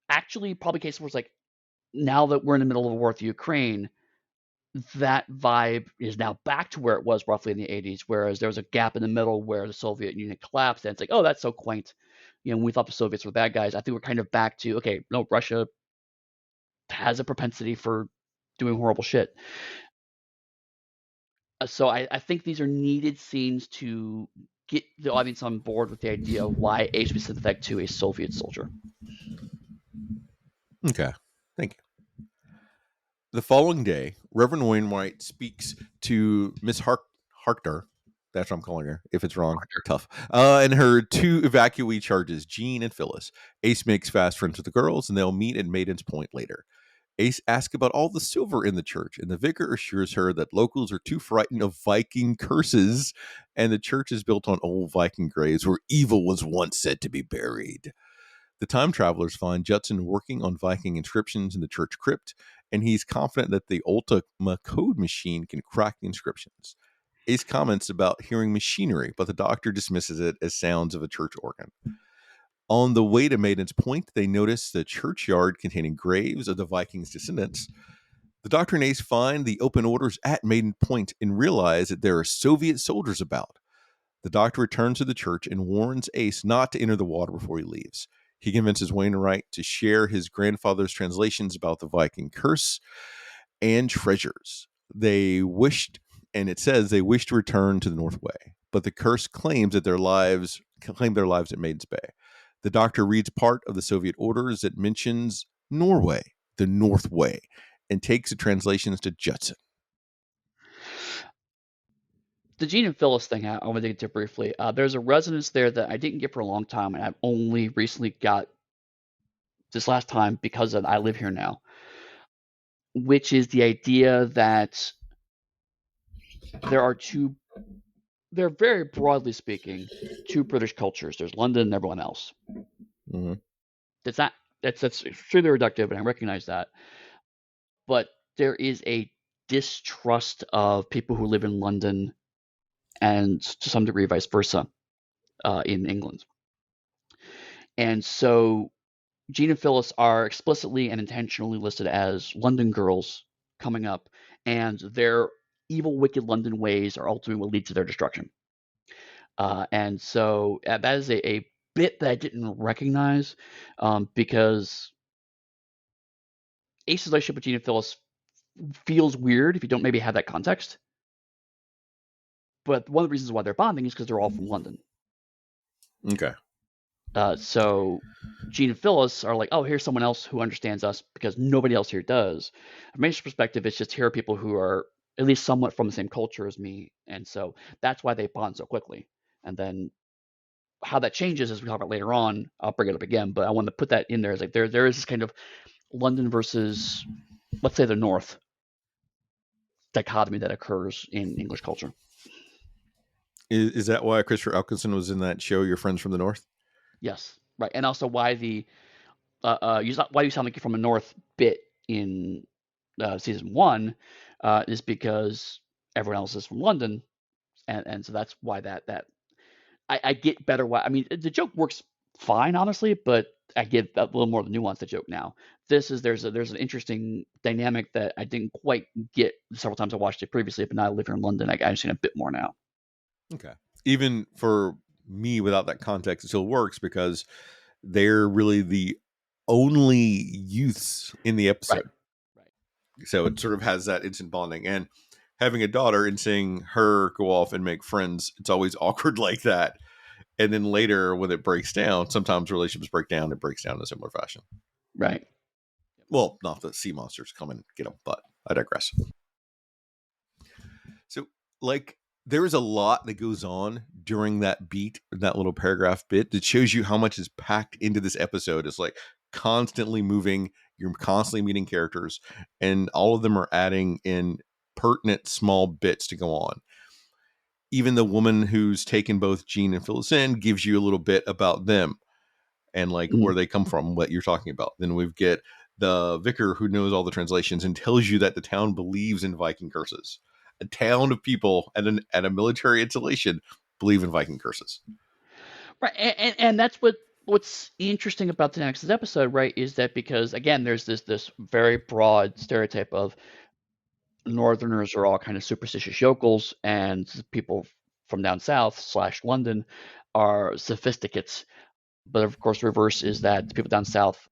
actually probably case where it's like now that we're in the middle of a war with Ukraine, that vibe is now back to where it was roughly in the 80s, whereas there was a gap in the middle where the Soviet Union collapsed, and it's like, oh, that's so quaint. We thought the Soviets were bad guys. I think we're kind of back to, okay, no, Russia has a propensity for doing horrible shit. So I think these are needed scenes to get the audience on board with the idea of why Ace would be sympathetic to a Soviet soldier. Okay. Thank you. The following day, Reverend Wainwright speaks to Miss Harkner. That's what I'm calling her. If it's wrong, tough. And her two evacuee charges, Jean and Phyllis. Ace makes fast friends with the girls, and they'll meet at Maiden's Point later. Ace asks about all the silver in the church, and the vicar assures her that locals are too frightened of Viking curses, and the church is built on old Viking graves where evil was once said to be buried. The time travelers find Judson working on Viking inscriptions in the church crypt, and he's confident that the Ultima code machine can crack the inscriptions. Ace comments about hearing machinery, but the doctor dismisses it as sounds of a church organ. On the way to Maiden's Point, they notice the churchyard containing graves of the Vikings' descendants. The Doctor and Ace find the open orders at Maiden Point and realize that there are Soviet soldiers about. The Doctor returns to the church and warns Ace not to enter the water before he leaves. He convinces Wainwright to share his grandfather's translations about the Viking curse and treasures. They wished, and it says they wish to return to the North Way, but the curse claims that their lives at Maiden's Bay. The Doctor reads part of the Soviet orders that mentions Norway, the North Way, and takes the translations to Judson. The Gene and Phyllis thing, I want to dig into briefly. There's a resonance there that I didn't get for a long time, and I've only recently got this last time because I live here now, which is the idea that there are two, they're very broadly speaking, two British cultures. There's London and everyone else. Mm-hmm. That's not, that's extremely reductive, and I recognize that. But there is a distrust of people who live in London and to some degree vice versa in England. And so Gene and Phyllis are explicitly and intentionally listed as London girls coming up, and their evil, wicked London ways are ultimately what lead to their destruction. And so that is a bit that I didn't recognize because Ace's relationship with Gene and Phyllis feels weird if you don't maybe have that context. But one of the reasons why they're bonding is because they're all from London. Okay. So Gene and Phyllis are like, oh, here's someone else who understands us because nobody else here does. From Ace's perspective, it's just here are people who are at least somewhat from the same culture as me. And so that's why they bond so quickly. And then how that changes as we talk about later on, I'll bring it up again, but I want to put that in there as like there is this kind of London versus, let's say, the North dichotomy that occurs in English culture. Is that why Christopher Elkinson was in that show, Your Friends from the North? Yes, right, and also why the why do you sound like you're from the North bit in season one is because everyone else is from London, and so that's why that I get better. Why I mean the joke works fine, honestly, but I get a little more of the nuance of the joke now. This is there's an interesting dynamic that I didn't quite get several times I watched it previously, but now I live here in London, I understand a bit more now. Okay. Even for me, without that context, it still works because they're really the only youths in the Right, episode. right, So it sort of has that instant bonding. And having a daughter and seeing her go off and make friends, it's always awkward like that. And then later, when it breaks down, sometimes relationships break down. It breaks down in a similar fashion. right. Well, not the sea monsters come and get them, but I digress. So, like, there is a lot that goes on during that beat, that little paragraph bit that shows you how much is packed into this episode. It's like constantly moving, you're constantly meeting characters, and all of them are adding in pertinent small bits to go on. Even the woman who's taken both Gene and Phyllis in gives you a little bit about them and like Mhm. where they come from, what you're talking about. Then we get the vicar who knows all the translations and tells you that the town believes in Viking curses. A town of people at a military installation believe in Viking curses. Right, and that's what's interesting about the next episode, right? Is that because again, there's this very broad stereotype of Northerners are all kind of superstitious yokels, and people from down south slash London are sophisticates. But of course, the reverse is that the people down south,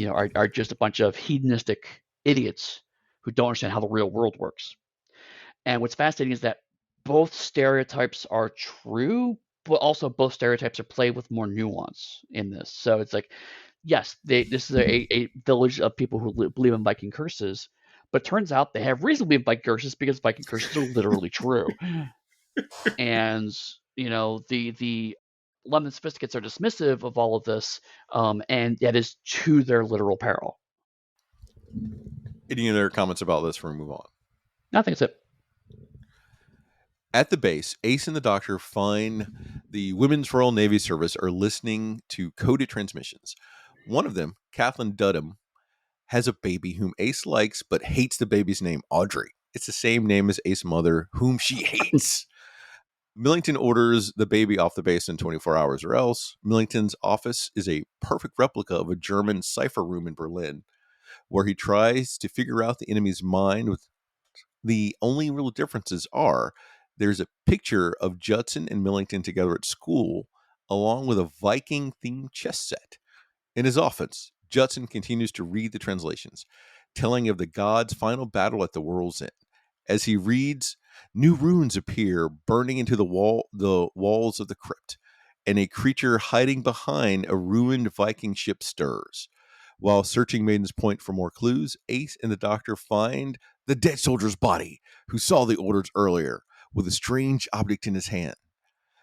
are just a bunch of hedonistic idiots who don't understand how the real world works. And what's fascinating is that both stereotypes are true, but also both stereotypes are played with more nuance in this. So it's like, yes, this is a village of people who believe in Viking curses, but turns out they have reason to believe in Viking curses because Viking curses are literally true. And the London Sophisticates are dismissive of all of this, and that is to their literal peril. Any other comments about this before we move on? I think it's it. At the base, Ace and the Doctor find the Women's Royal Navy Service are listening to coded transmissions. One of them, Kathleen Dudham, has a baby whom Ace likes but hates the baby's name, Audrey. It's the same name as Ace's mother, whom she hates. Millington orders the baby off the base in 24 hours or else. Millington's office is a perfect replica of a German cipher room in Berlin, where he tries to figure out the enemy's mind. With the only real differences are there's a picture of Judson and Millington together at school, along with a Viking themed chess set. In his office, Judson continues to read the translations, telling of the gods' final battle at the world's end. As he reads, new runes appear, burning into the walls of the crypt, and a creature hiding behind a ruined Viking ship stirs. While searching Maiden's Point for more clues, Ace and the Doctor find the dead soldier's body, who saw the orders earlier, with a strange object in his hand.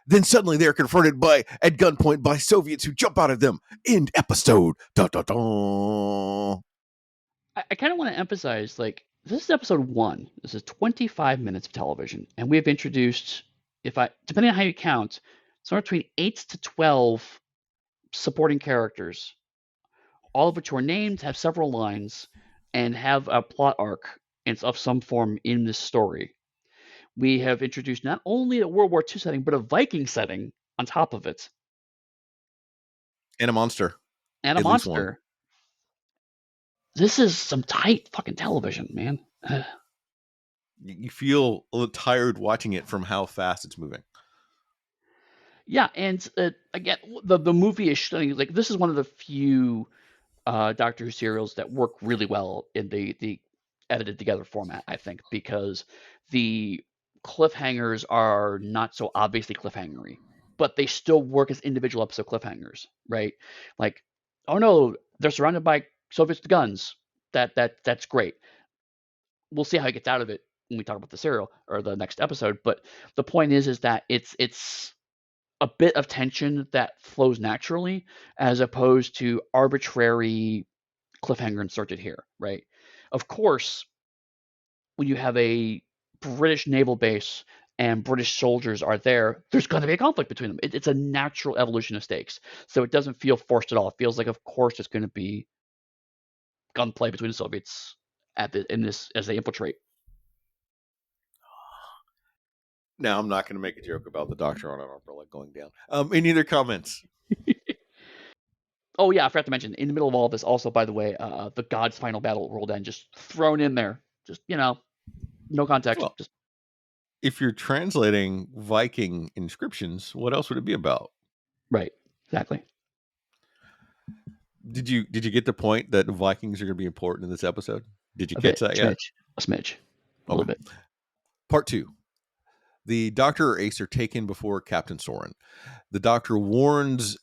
Then suddenly they are confronted at gunpoint by Soviets who jump out at them. End episode. Dun, dun, dun. I kind of want to emphasize, like, this is episode 1. This is 25 minutes of television, and we have introduced, if I depending on how you count, somewhere between 8 to 12 supporting characters, all of which were named, have several lines, and have a plot arc of some form in this story. We have introduced not only a World War II setting, but a Viking setting on top of it, And a monster. and a At least one. monster. This is some tight fucking television, man. You feel a little tired watching it from how fast it's moving. Yeah, and again, the movie is showing, like, this is one of the few Doctor Who serials that work really well in the edited together format, I think, because the cliffhangers are not so obviously cliffhangery, but they still work as individual episode cliffhangers, right? Like, oh no, they're surrounded by Soviets with guns. That's great. We'll see how he gets out of it when we talk about the serial or the next episode. But the point is that it's a bit of tension that flows naturally, as opposed to arbitrary cliffhanger inserted here, right? Of course, when you have a British naval base and British soldiers are there, there's going to be a conflict between them. It's a natural evolution of stakes. So it doesn't feel forced at all. It feels like, of course, it's going to be gunplay between the Soviets in this as they infiltrate. Now, I'm not going to make a joke about the Doctor on an umbrella going down. Any other comments? Oh yeah, I forgot to mention, in the middle of all of this, also, by the way, the God's final battle rolled in, just thrown in there. Just, no context. Well, Just if you're translating Viking inscriptions, what else would it be about? right, exactly. Did you get the point that Vikings are going to be important in this episode? Did you A catch bit, that yet? a smidge, a Okay. little bit. Part 2. The Doctor or Ace are taken before Captain Soren. The Doctor warns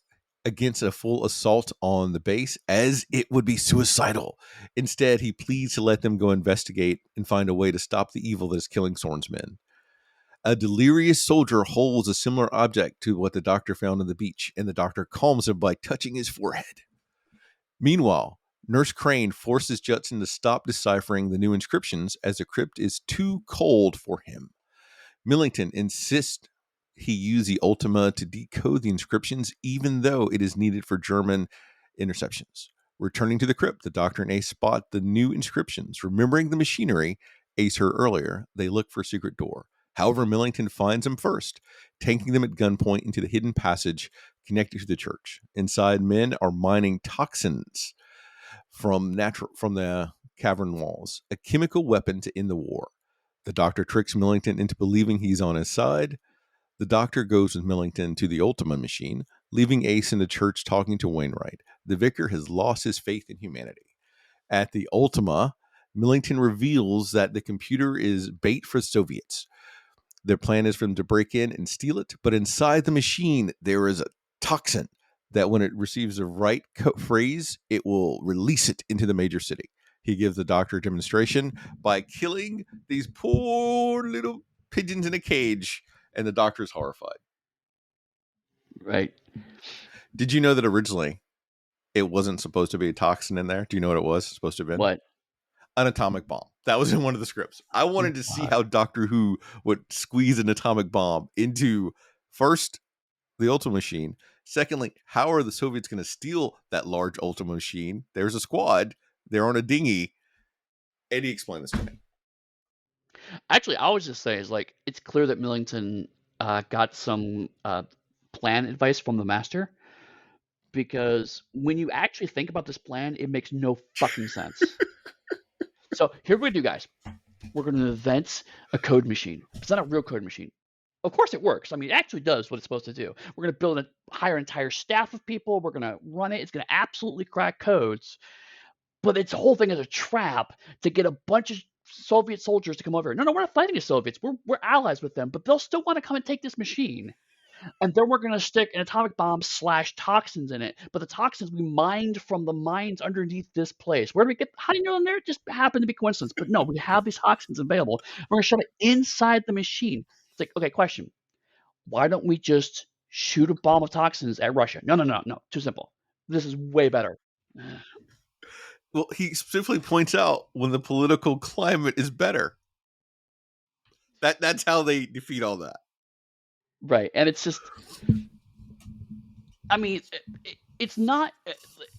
against a full assault on the base, as it would be suicidal. Instead, he pleads to let them go investigate and find a way to stop the evil that is killing Soren's men. A delirious soldier holds a similar object to what the Doctor found on the beach, and the Doctor calms him by touching his forehead. Meanwhile, Nurse Crane forces Judson to stop deciphering the new inscriptions, as the crypt is too cold for him. Millington insists he use the Ultima to decode the inscriptions, even though it is needed for German interceptions. Returning to the crypt, the Doctor and Ace spot the new inscriptions. Remembering the machinery Ace heard earlier, they look for a secret door. However, Millington finds them first, taking them at gunpoint into the hidden passage connected to the church. Inside, men are mining toxins from the cavern walls, a chemical weapon to end the war. The Doctor tricks Millington into believing he's on his side. The Doctor goes with Millington to the Ultima machine, leaving Ace in the church talking to Wainwright. The Vicar has lost his faith in humanity. At the Ultima, Millington reveals that the computer is bait for Soviets. Their plan is for them to break in and steal it, but inside the machine, there is a toxin that when it receives the right phrase, it will release it into the major city. He gives the doctor a demonstration by killing these poor little pigeons in a cage, and the doctor is horrified. Right. Did you know that originally it wasn't supposed to be a toxin in there? Do you know what it was supposed to have been? What? An atomic bomb. That was in one of the scripts. I wanted to see What? how Doctor Who would squeeze an atomic bomb into, first, the Ultima Machine. Secondly, how are the Soviets going to steal that large Ultima Machine? There's a squad. They're on a dinghy. Eddie, explain this to me. Actually, I was just saying, is like it's clear that Millington got some plan advice from the master, because when you actually think about this plan, it makes no fucking sense. So here we do, guys. We're going to invent a code machine. It's not a real code machine. Of course it works. I mean, it actually does what it's supposed to do. We're going to hire an entire staff of people. We're going to run it. It's going to absolutely crack codes. But its whole thing is a trap to get a bunch of Soviet soldiers to come over. No, we're not fighting the Soviets. We're allies with them, but they'll still want to come and take this machine. And then we're going to stick an atomic bomb / toxins in it. But the toxins we mined from the mines underneath this place. Where do we get? How do you know they're there? It just happened to be coincidence. But no, we have these toxins available. We're going to shove it inside the machine. It's like, okay, question. Why don't we just shoot a bomb of toxins at Russia? No. Too simple. This is way better. Well, he specifically points out when the political climate is better. That's how they defeat all that. Right. And it's just, I mean, it's not.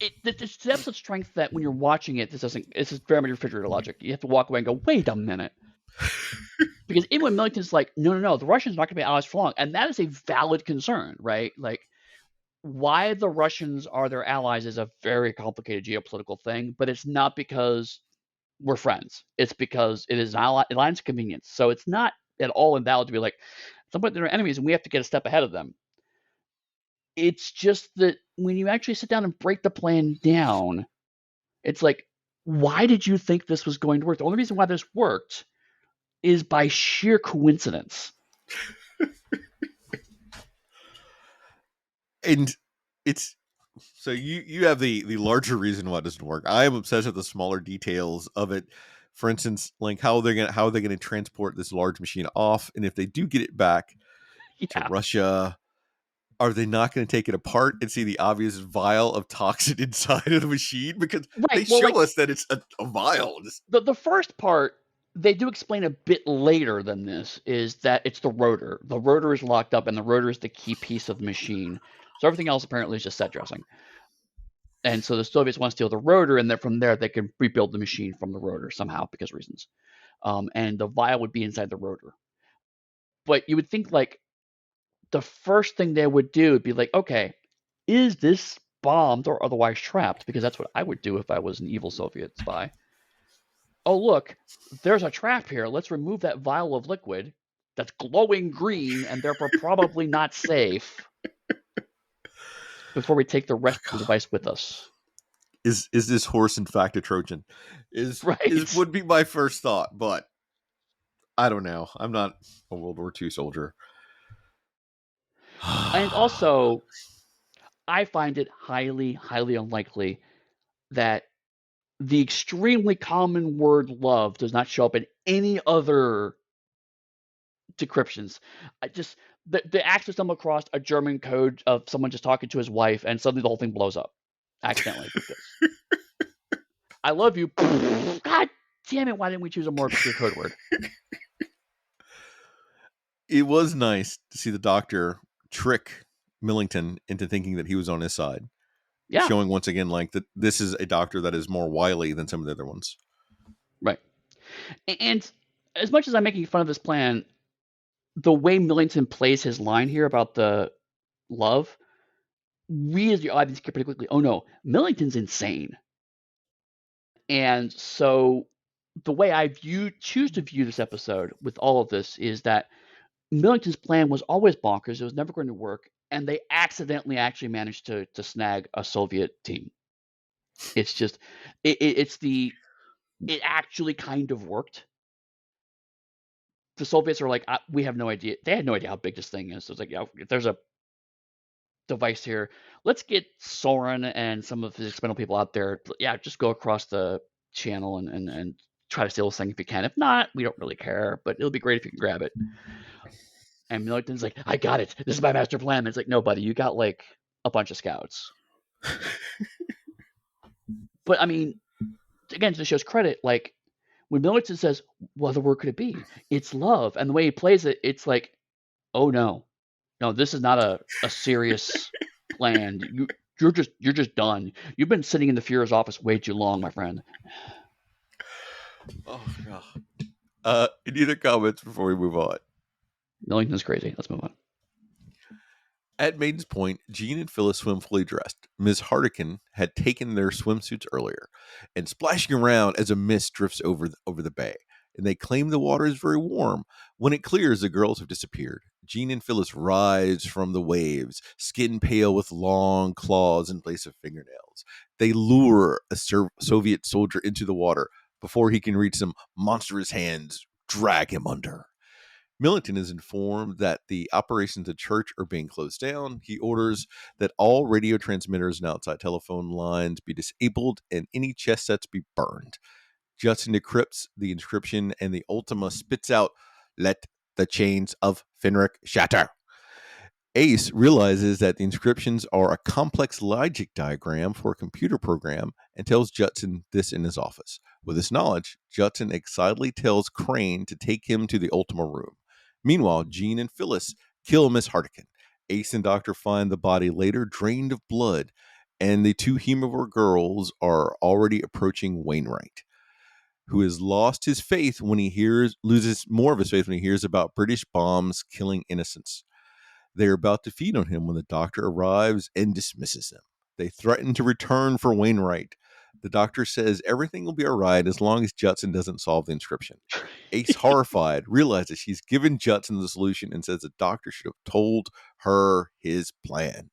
It's to have such strength that when you're watching it, this doesn't. It's just very much refrigerator logic. You have to walk away and go, wait a minute, because even when Millington's like, no, the Russians are not going to be allies for long, and that is a valid concern, right? Like, why the Russians are their allies is a very complicated geopolitical thing, but it's not because we're friends. It's because it is an alliance of convenience. So it's not at all invalid to be like, at some point they're enemies and we have to get a step ahead of them. It's just that when you actually sit down and break the plan down, it's like, why did you think this was going to work? The only reason why this worked is by sheer coincidence. And it's so you have the larger reason why it doesn't work. I am obsessed with the smaller details of it. For instance, like how they're gonna transport this large machine off, and if they do get it back to Yeah. Russia, are they not going to take it apart and see the obvious vial of toxin inside of the machine? Because they Right. Well, show like us that it's a vial. the first part, they do explain a bit later than this, is that it's the rotor. The rotor is locked up, and the rotor is the key piece of the machine. So everything else apparently is just set dressing. And so the Soviets want to steal the rotor, and then from there they can rebuild the machine from the rotor somehow because of reasons. And the vial would be inside the rotor. But you would think like the first thing they would do would be like, okay, is this bombed or otherwise trapped? Because that's what I would do if I was an evil Soviet spy. Oh, look, there's a trap here. Let's remove that vial of liquid that's glowing green and therefore probably not safe before we take the rest of the device with us. Is this horse in fact a Trojan? Is Right. would be my first thought, but I don't know. I'm not a World War II soldier. And also, I find it highly, highly unlikely that the extremely common word love does not show up in any other decryptions. I just the actors stumble across a German code of someone just talking to his wife, and suddenly the whole thing blows up accidentally because I love you. God damn it! Why didn't we choose a more obscure code word? It was nice to see the doctor trick Millington into thinking that he was on his side, Yeah, showing once again like that this is a doctor that is more wily than some of the other ones. right. And as much as I'm making fun of this plan, the way Millington plays his line here about the love, we as the audience get pretty quickly, oh no, Millington's insane. And so the way choose to view this episode with all of this is that Millington's plan was always bonkers. It was never going to work, and they accidentally actually managed to snag a Soviet team. It's just it actually kind of worked. the Soviets are like, we have no idea. They had no idea how big this thing is. So it's like, yeah, if there's a device here, let's get Soren and some of his expendable people out there. Yeah, just go across the channel and try to steal this thing if you can. If not, we don't really care, but it'll be great if you can grab it. And Millington's like, I got it. This is my master plan. And it's like, no, buddy, you got like a bunch of scouts. But I mean, again, to the show's credit, like when Millington says, "What other word could it be? It's love," and the way he plays it, it's like, "Oh no, no, this is not a serious plan. You're just done. You've been sitting in the Fuhrer's office way too long, my friend." Oh god. Any other comments before we move on? Millington's crazy. Let's move on. At Maiden's Point, Jean and Phyllis swim fully dressed. Ms. Hardican had taken their swimsuits earlier and splashing around as a mist drifts over the bay. And they claim the water is very warm. When it clears, the girls have disappeared. Jean and Phyllis rise from the waves, skin pale with long claws in place of fingernails. They lure a Soviet soldier into the water. Before he can reach them, monstrous hands drag him under. Millington is informed that the operations at church are being closed down. He orders that all radio transmitters and outside telephone lines be disabled and any chess sets be burned. Judson decrypts the inscription and the Ultima spits out, "Let the chains of Fenric shatter." Ace realizes that the inscriptions are a complex logic diagram for a computer program and tells Judson this in his office. With this knowledge, Judson excitedly tells Crane to take him to the Ultima room. Meanwhile, Jean and Phyllis kill Miss Hardican. Ace and Doctor find the body later drained of blood, and the two Hemivore girls are already approaching Wainwright, who has lost his faith when he loses more of his faith when he hears about British bombs killing innocents. They are about to feed on him when the doctor arrives and dismisses them. They threaten to return for Wainwright. The doctor says everything will be all right as long as Judson doesn't solve the inscription. Ace, horrified, realizes she's given Judson the solution and says the doctor should have told her his plan.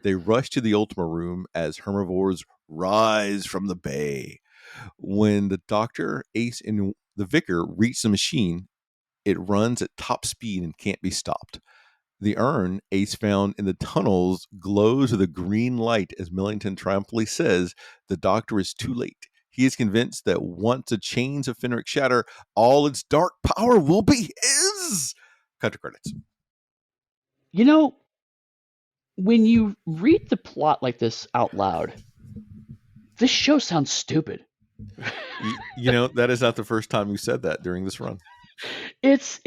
They rush to the Ultima room as herbivores rise from the bay. When the doctor, Ace, and the vicar reach the machine, it runs at top speed and can't be stopped. The urn Ace found in the tunnels glows with a green light as Millington triumphantly says the doctor is too late. He is convinced that once the chains of Fenric shatter, all its dark power will be his. Cut to credits. You know, when you read the plot like this out loud, this show sounds stupid. That is not the first time you said that during this run. It's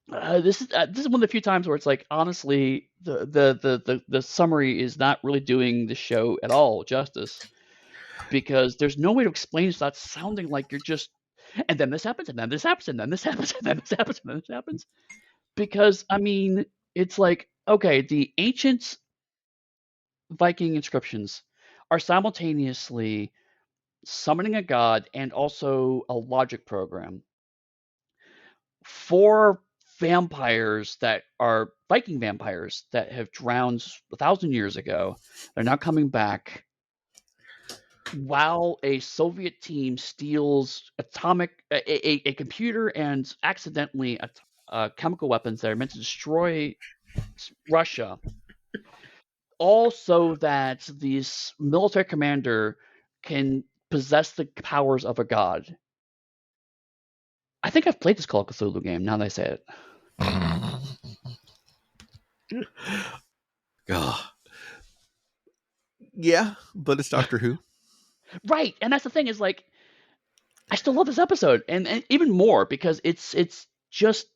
this is one of the few times where it's like, honestly, the summary is not really doing the show at all justice, because there's no way to explain this without sounding like you're just, and then this happens, and then this happens, and then this happens, and then this happens, and then this happens. Because I mean, it's like, okay, the ancient Viking inscriptions are simultaneously summoning a god and also a logic program. Four vampires that are Viking vampires that have drowned 1,000 years ago. They're now coming back while a Soviet team steals a computer and accidentally chemical weapons that are meant to destroy Russia, all so that this military commander can possess the powers of a god. I think I've played this Call of Cthulhu game, now that I say it. God. Yeah, but it's Doctor Who. Right, and that's the thing, is like, I still love this episode, and even more because it's just,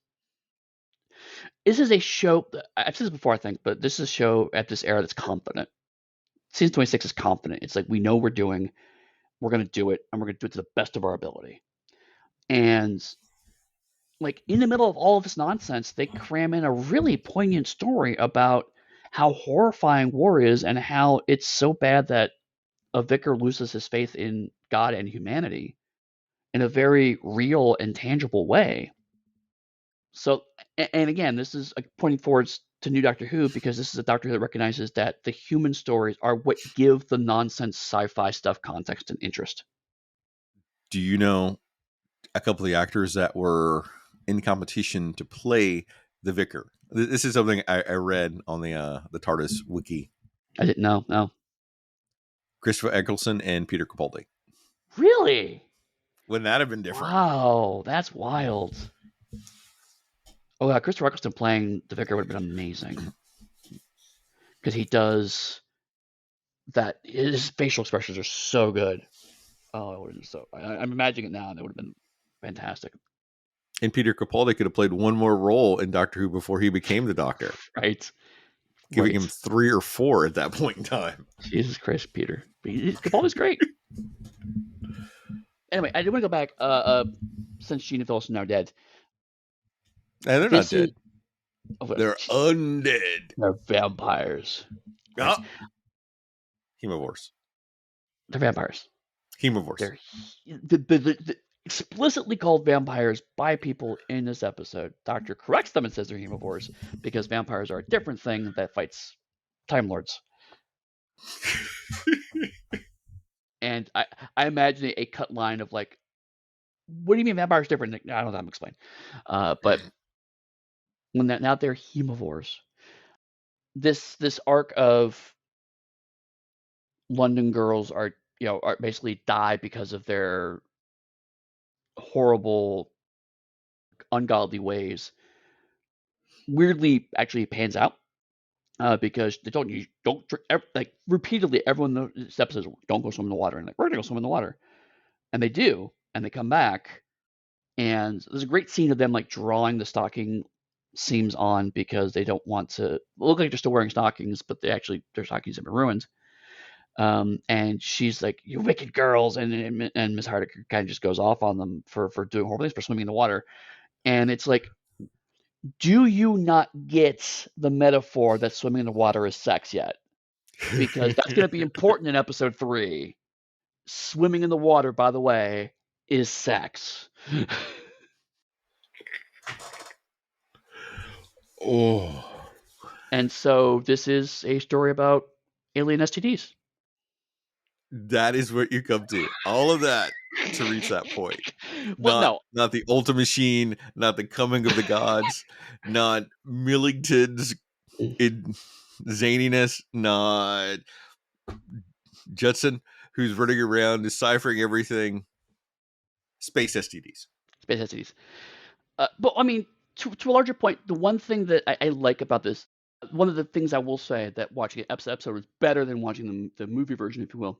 this is a show, I've said this before, I think, but this is a show at this era that's confident. Season 26 is confident. It's like, we know we're going to do it, and we're going to do it to the best of our ability. And like, in the middle of all of this nonsense, they cram in a really poignant story about how horrifying war is and how it's so bad that a vicar loses his faith in God and humanity in a very real and tangible way. So, and again, this is pointing forwards to New Doctor Who, because this is a Doctor Who that recognizes that the human stories are what give the nonsense sci-fi stuff context and interest. Do you know a couple of the actors that were in competition to play the vicar. This is something I read on the TARDIS wiki. I didn't know. No. Christopher Eccleston and Peter Capaldi. Really? Wouldn't that have been different? Wow, that's wild. Oh yeah, Christopher Eccleston playing the vicar would have been amazing because he does that. His facial expressions are so good. Oh, it would have been so. I'm imagining it now, and it would have been fantastic, And Peter Capaldi could have played one more role in Doctor Who before he became the Doctor, right? giving him Right. 3 or 4 at that point in time. Jesus Christ, Peter. Capaldi's great. Anyway, I do want to go back. Since Gene and Phyllis are now dead, And they're not this is dead. They're undead. they're vampires, right? Ah, Hemivores. They're vampires. Hemivores. They're the explicitly called vampires by people in this episode. Doctor corrects them and says they're hemivores because vampires are a different thing that fights Time Lords. And I imagine a cut line of like, what do you mean vampires different? I don't know how to explain. But when now they're hemivores. This arc of London girls are are basically die because of their horrible, ungodly ways. Weirdly, actually pans out because they don't like repeatedly. Everyone in this episode says, don't go swim in the water, and like we're gonna go swim in the water, and they do, and they come back, and there's a great scene of them like drawing the stocking seams on because they don't want to look like they're still wearing stockings, but their stockings have been ruined. And she's like, "You wicked girls," and Miss Hardiker kind of just goes off on them for doing horrible things, for swimming in the water, and it's like, do you not get the metaphor that swimming in the water is sex yet? Because that's going to be important in episode 3. Swimming in the water, by the way, is sex. Oh, And so this is a story about alien STDs. that is what you come to. All of that to reach that point. Well, Not no. not the Ultra Machine, not the coming of the gods, not Millington's zaniness, not Judson, who's running around deciphering everything. Space STDs. Space STDs. But I mean, to a larger point, the one thing that I like about this, one of the things I will say that watching an episode is better than watching the movie version, if you will,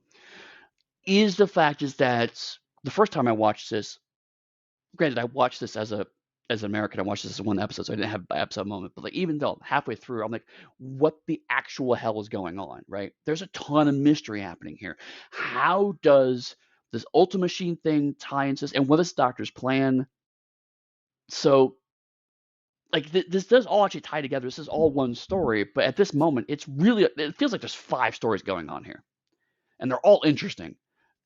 is the fact is that the first time I watched this, granted, I watched this as an American, I watched this as one episode, so I didn't have an episode moment. But like, even though halfway through, I'm like, what the actual hell is going on? Right? There's a ton of mystery happening here. How does this Ultra Machine thing tie into this, and what is Doctor's plan? So, like, this does all actually tie together. This is all one story, but at this moment, it feels like there's 5 stories going on here, and they're all interesting.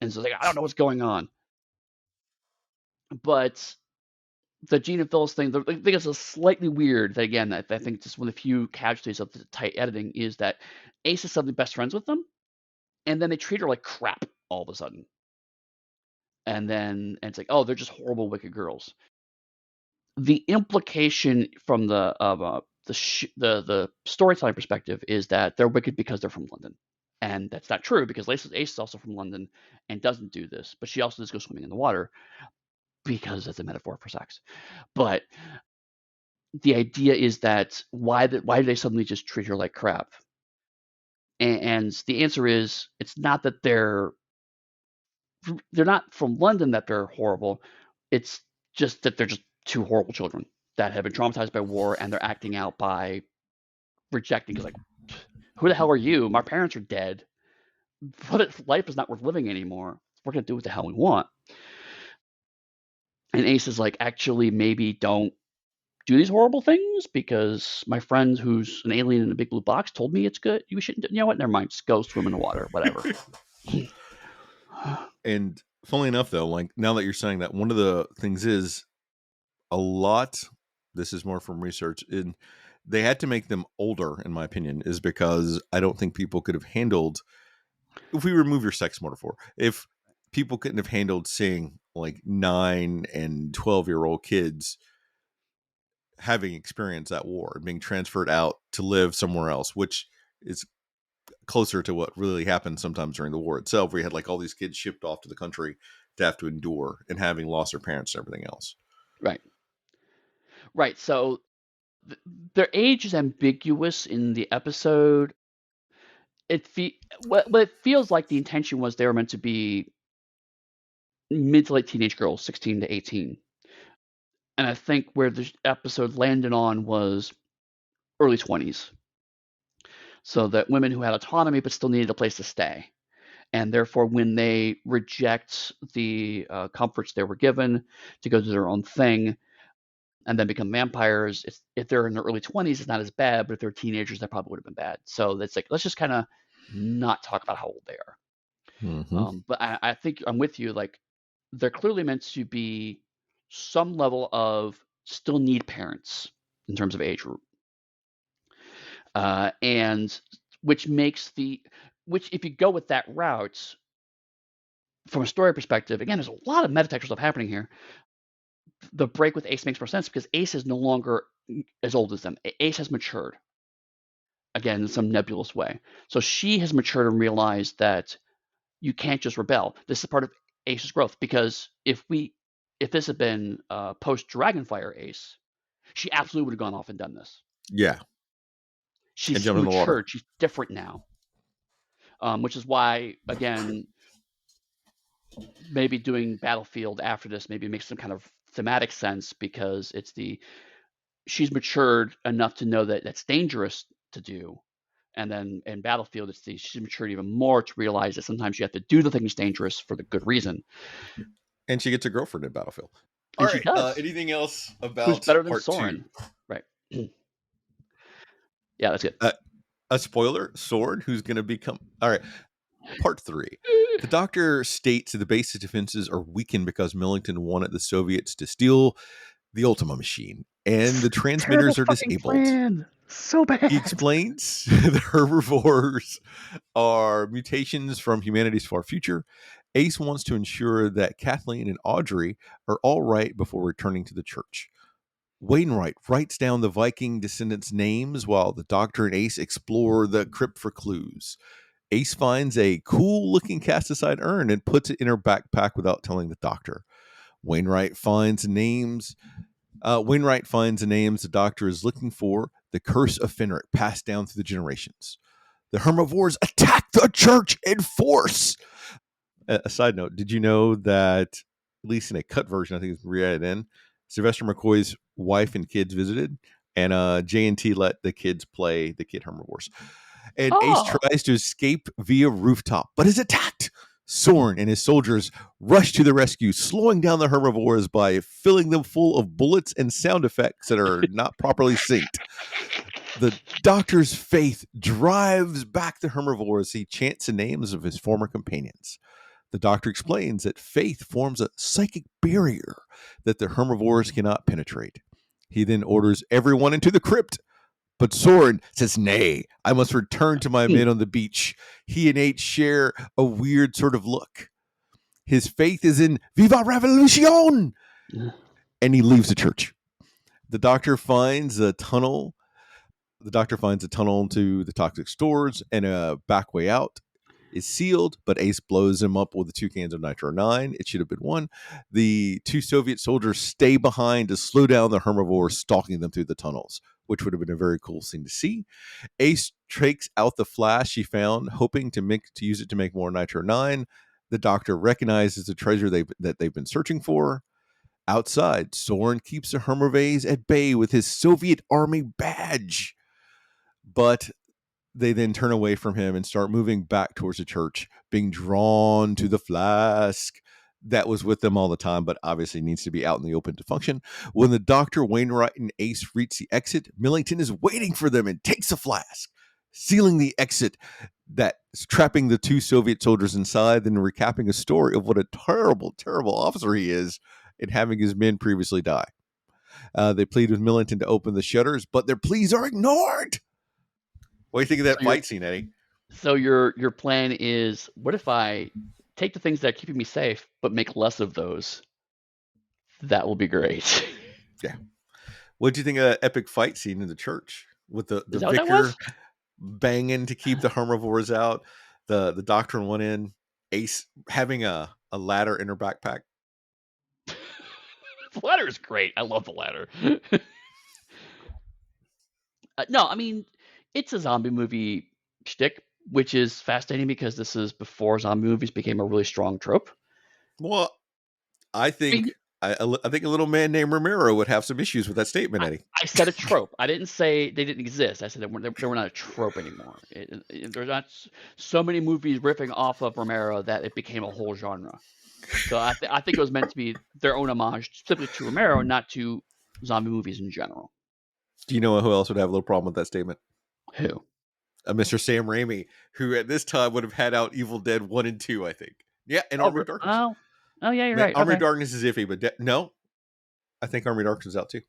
And so, like, I don't know what's going on, but the Gene and Phyllis thing, the thing that's slightly weird, that again, I think just one of the few casualties of the tight editing is that Ace is suddenly best friends with them, and then they treat her like crap all of a sudden. And it's like, oh, they're just horrible, wicked girls. The implication from the storytelling perspective is that they're wicked because they're from London. And that's not true because Ace is also from London and doesn't do this, but she also does go swimming in the water because that's a metaphor for sex. But the idea is that why do they suddenly just treat her like crap? And the answer is, it's not that they're not from London that they're horrible. It's just that they're just 2 horrible children that have been traumatized by war, and they're acting out by rejecting. Because like, who the hell are you? My parents are dead. Life is not worth living anymore. We're gonna do what the hell we want. And Ace is like, actually, maybe don't do these horrible things because my friend who's an alien in a big blue box told me it's good. You shouldn't. You know what? Never mind. Just go swim in the water. Whatever. And funnily enough, though, like now that you're saying that, one of the things is a lot. This is more from research. And they had to make them older, in my opinion, is because I don't think people could have handled. If we remove your sex metaphor, if people couldn't have handled seeing like 9 and 12-year-old kids having experienced that war and being transferred out to live somewhere else, which is closer to what really happened sometimes during the war itself, where you had like all these kids shipped off to the country to have to endure and having lost their parents and everything else. Right. Right. So their age is ambiguous in the episode. What it feels like the intention was they were meant to be mid to late teenage girls, 16 to 18. And I think where the episode landed on was early 20s. So that women who had autonomy but still needed a place to stay. And therefore, when they reject the comforts they were given to go do their own thing and then become vampires, if they're in their early 20s, it's not as bad. But if they're teenagers, that probably would have been bad. So it's like, let's just kind of not talk about how old they are. Mm-hmm. But I think I'm with you. Like, they're clearly meant to be some level of still need parents in terms of age group, and which makes which if you go with that route from a story perspective, again, there's a lot of metatextual stuff happening here. The break with Ace makes more sense because Ace is no longer as old as them. Ace has matured again in some nebulous way. So she has matured and realized that you can't just rebel. This is part of Ace's growth because if this had been post Dragonfire Ace, she absolutely would have gone off and done this. Yeah, and She's jump in the water. matured. She's different now, which is why again maybe doing Battlefield after this maybe makes some kind of thematic sense because she's matured enough to know that that's dangerous to do. And then in Battlefield, she's matured even more to realize that sometimes you have to do the things dangerous for the good reason. And she gets a girlfriend in Battlefield. All And she right. does. Anything else Who's about better than part two? Soren? Right. Yeah, that's good. A spoiler: Sword, who's going to become. All right. Part three. The Doctor states that the base's defenses are weakened because Millington wanted the Soviets to steal the Ultima machine, and the Terrible transmitters are fucking disabled. plan. So He bad. explains the herbivores are mutations from humanity's far future. Ace wants to ensure that Kathleen and Audrey are all right before returning to the church. Wainwright writes down the Viking descendants' names while the Doctor and Ace explore the crypt for clues. Ace finds a cool looking cast aside urn and puts it in her backpack without telling the Doctor. Wainwright finds names. Wainwright finds the names the Doctor is looking for. The Curse of Fenric, passed down through the generations. The herbivores attack the church in force. A side note: did you know that, at least in a cut version, I think it's re-added in, Sylvester McCoy's wife and kids visited, and J&T let the kids play the kid herbivores. And Ace Oh. tries to escape via rooftop, but is attacked. Soren and his soldiers rush to the rescue, slowing down the herbivores by filling them full of bullets and sound effects that are not properly synced. The Doctor's faith drives back the herbivores. He chants the names of his former companions. The Doctor explains that faith forms a psychic barrier that the herbivores cannot penetrate. He then orders everyone into the crypt, but Soren says, nay, I must return to my men on the beach. He and H share a weird sort of look. His faith is in Viva Revolution! And he leaves the church. The Doctor finds a tunnel. The Doctor finds a tunnel into the toxic stores and a back way out is sealed, but Ace blows him up with the 2 cans of Nitro 9. It should have been 1. The 2 Soviet soldiers stay behind to slow down the herbivores stalking them through the tunnels, which would have been a very cool scene to see. Ace takes out the flash she found, hoping to use it to make more Nitro 9. The Doctor recognizes the treasure that they've been searching for. Outside, Soren keeps the herbivores at bay with his Soviet Army badge. But they then turn away from him and start moving back towards the church, being drawn to the flask that was with them all the time, but obviously needs to be out in the open to function. When the Doctor, Wainwright, and Ace reach the exit, Millington is waiting for them and takes a flask, sealing the exit that's trapping the 2 Soviet soldiers inside, then recapping a story of what a terrible, terrible officer he is in having his men previously die. They plead with Millington to open the shutters, but their pleas are ignored. What do you think of So that fight scene, Eddie? your plan is, what if I take the things that are keeping me safe but make less of those? That will be great. Yeah. What do you think of that epic fight scene in the church with the Is that what that vicar was? banging to keep the herbivores out, the doctor on one end, Ace having a ladder in her backpack? The ladder is great. I love the ladder. No, I mean, it's a zombie movie shtick, which is fascinating because this is before zombie movies became a really strong trope. Well, I I think mean, I think a little man named Romero would have some issues with that statement, I, Eddie. I said a trope. I didn't say they didn't exist. I said they were not a trope anymore. There's not so many movies riffing off of Romero that it became a whole genre. So I think it was meant to be their own homage specifically to Romero, not to zombie movies in general. Do you know who else would have a little problem with that statement? Who? Mr. Sam Raimi, who at this time would have had out Evil Dead 1 and 2, I think. Yeah, and Oh, Army of Darkness. oh, oh, yeah, you're Man, right. Army of Okay, Darkness is iffy, but no, I think Army of Darkness is out too.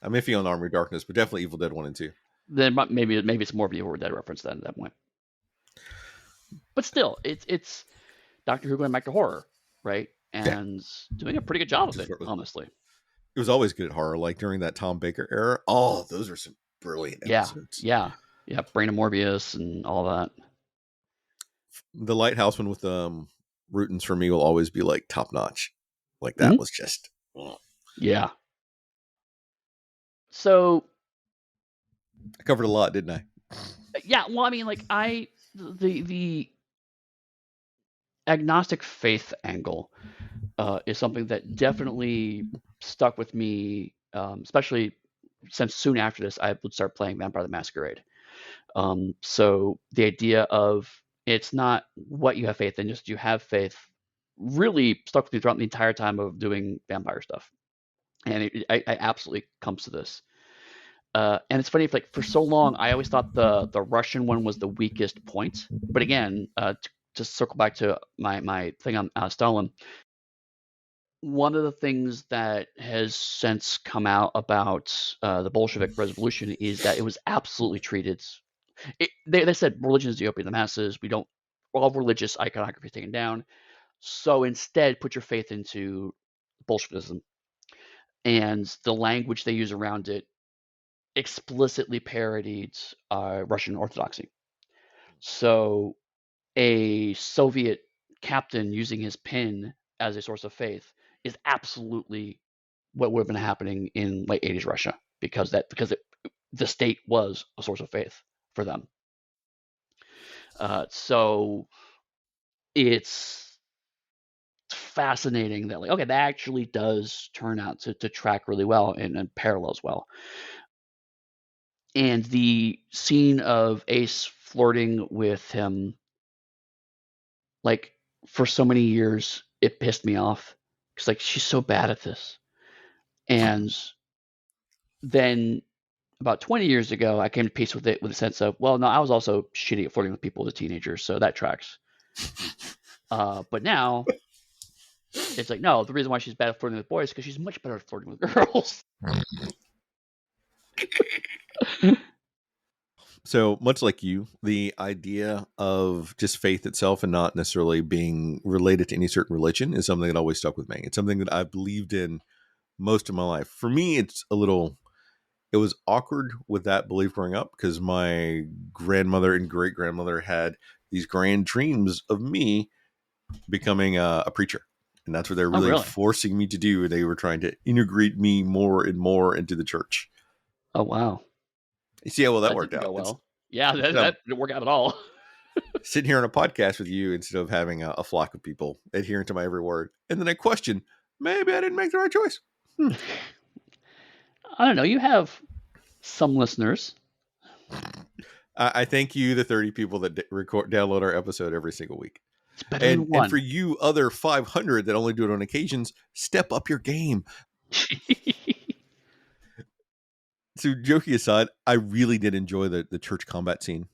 I'm iffy on Army of Darkness, but definitely Evil Dead 1 and 2. then maybe it's more of the Evil Dead reference then at that point. But still, it's Doctor Who going back to horror, right? Yeah. And doing a pretty good job of Just it, honestly. it was always good at horror, like during that Tom Baker era. Oh, those are some brilliant Yeah, episodes. yeah, yeah. Brain of Morbius and all that. The Lighthouse one with Rootens for me will always be like top notch. Like that Mhm. was just Yeah. So I covered a lot, didn't I? yeah, well, I mean, like the agnostic faith angle is something that definitely stuck with me, especially since soon after this I would start playing Vampire the Masquerade. So the idea of it's not what you have faith in, just you have faith, really stuck with me throughout the entire time of doing vampire stuff, and I absolutely comes to this. And it's funny, if like for so long I always thought the Russian one was the weakest point, but again, to circle back to my thing on Stalin, one of the things that has since come out about the Bolshevik Revolution is that it was absolutely treated. They said religion is the opium of the masses. We don't all religious iconography is taken down. So instead, put your faith into Bolshevism, and the language they use around it explicitly parodied Russian Orthodoxy. So a Soviet captain using his pin as a source of faith is absolutely what would have been happening in late 80s Russia, because the state was a source of faith for them. So it's fascinating that, like, okay, that actually does turn out to track really well and parallels well. And the scene of Ace flirting with him, like, for so many years, it pissed me off because, like, she's so bad at this. And then about 20 years ago, I came to peace with it, with a sense of, well, no, I was also shitty at flirting with people as a teenager, so that tracks. But now it's like, no, the reason why she's bad at flirting with boys is because she's much better at flirting with girls. So much like you, the idea of just faith itself and not necessarily being related to any certain religion is something that always stuck with me. It's something that I've believed in most of my life. For me, it was awkward with that belief growing up because my grandmother and great grandmother had these grand dreams of me becoming a preacher. And that's what they're Oh, really really? forcing me to do. They were trying to integrate me more and more into the church. Oh, wow. You see how well that That worked didn't go out. well. Yeah, Instead that of didn't work out at all. sitting here on a podcast with you instead of having a flock of people adhering to my every word. And then I question, maybe I didn't make the right choice. I don't know. You have some listeners. I thank you, the 30 people that download our episode every single week. It's better than And for one. you other 500 that only do it on occasions, step up your game. So joking aside, I really did enjoy the church combat scene.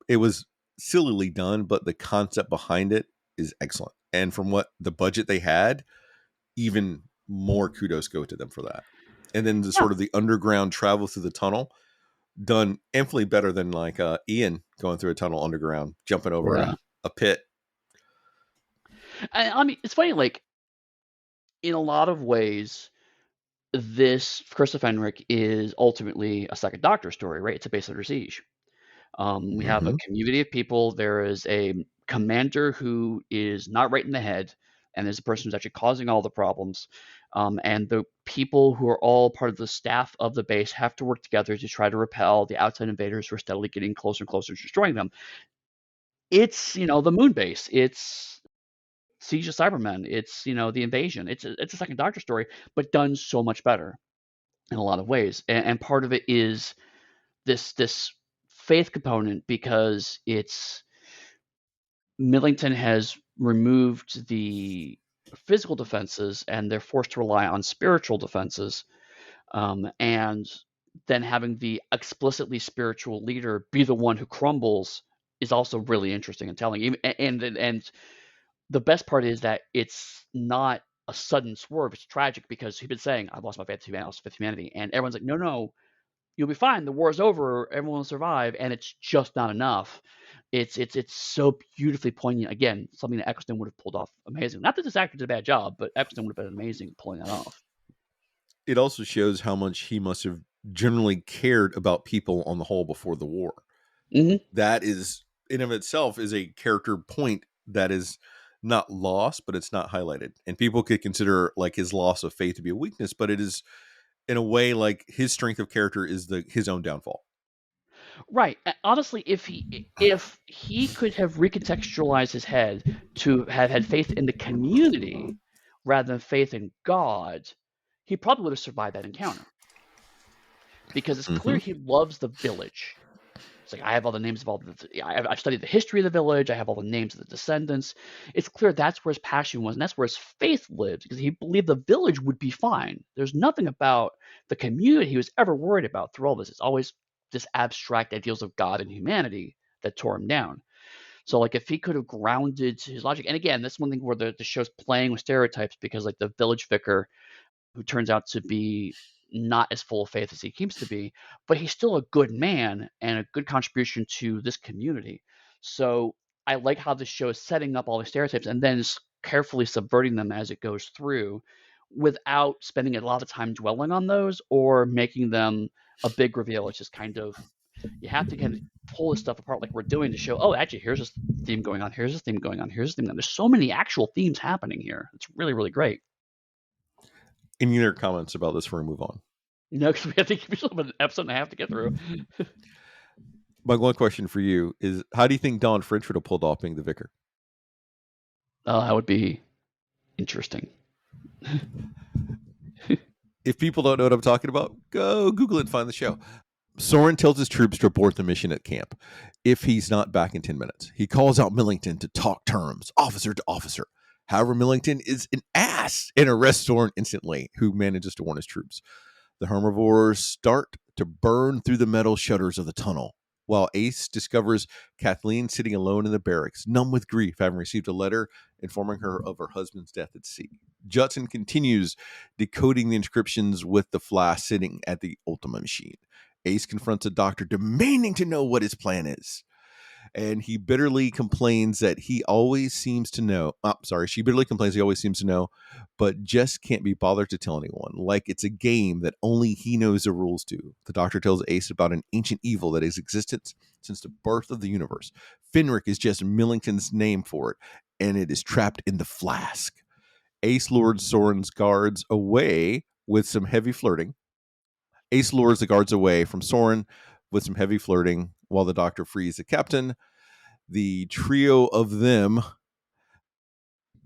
It was sillily done, but the concept behind it is excellent. And from what the budget they had, even more kudos go to them for that. And then the Yeah. sort of the underground travel through the tunnel, done infinitely better than like Ian going through a tunnel underground, jumping over Yeah. a pit. I mean, it's funny, like, in a lot of ways, this Curse of Fenric is ultimately a second Doctor story, right? It's a base under siege. We have a Mm-hmm. community of people. There is a commander who is not right in the head, and there's a person who's actually causing all the problems. And the people who are all part of the staff of the base have to work together to try to repel the outside invaders who are steadily getting closer and closer to destroying them. It's, the moon base. It's Siege of Cybermen. It's, the invasion. It's a second Doctor story, but done so much better in a lot of ways. And part of it is this faith component because it's Millington has removed the physical defenses and they're forced to rely on spiritual defenses. And then having the explicitly spiritual leader be the one who crumbles is also really interesting and telling. And the best part is that it's not a sudden swerve. It's tragic because he's been saying, "I've lost my faith to humanity," and everyone's like, "No, no, you'll be fine. The war's over. Everyone will survive," and it's just not enough. It's so beautifully poignant. Again, something that Eccleston would have pulled off amazing. Not that this actor did a bad job, but Eccleston would have been amazing pulling that off. It also shows how much he must have generally cared about people on the whole before the war. Hmm. That is, in of itself, is a character point that is not lost, but it's not highlighted. And people could consider like his loss of faith to be a weakness, but it is in a way like his strength of character is his own downfall. Right. Honestly, if he could have recontextualized his head to have had faith in the community rather than faith in God, he probably would have survived that encounter. Because it's clear Mm-hmm. he loves the village. It's like I have all the names of all the. I've studied the history of the village. I have all the names of the descendants. It's clear that's where his passion was, and that's where his faith lived, because he believed the village would be fine. There's nothing about the community he was ever worried about through all this. It's always this abstract ideals of God and humanity that tore him down. So like if he could have grounded his logic, and again, that's one thing where the show's playing with stereotypes because like the village vicar who turns out to be not as full of faith as he seems to be, but he's still a good man and a good contribution to this community. So I like how this show is setting up all the stereotypes and then carefully subverting them as it goes through without spending a lot of time dwelling on those or making them a big reveal. It's just kind of, you have to kind of pull this stuff apart like we're doing to show, oh, actually, here's this theme going on, here's this theme going on, here's this theme going on. There's so many actual themes happening here. It's really, really great. Any other comments about this before we move on? No, because we still have an episode and a half to get through. My one question for you is: how do you think Don French would have pulled off being the vicar? That would be interesting. If people don't know what I'm talking about, go Google it and find the show. Soren tells his troops to abort the mission at camp if he's not back in 10 minutes. He calls out Millington to talk terms, officer to officer. However, Millington is an ass and arrests Soren instantly, who manages to warn his troops. The herbivores start to burn through the metal shutters of the tunnel, while Ace discovers Kathleen sitting alone in the barracks, numb with grief, having received a letter informing her of her husband's death at sea. Judson continues decoding the inscriptions with the flash sitting at the Ultima machine. Ace confronts a doctor demanding to know what his plan is. And he bitterly complains that he always seems to know. She bitterly complains he always seems to know, but just can't be bothered to tell anyone. Like it's a game that only he knows the rules to. The doctor tells Ace about an ancient evil that has existed since the birth of the universe. Fenric is just Millington's name for it, and it is trapped in the flask. Ace lures Soren's guards away with some heavy flirting. Ace lures the guards away from Soren with some heavy flirting while the doctor frees the captain. The trio of them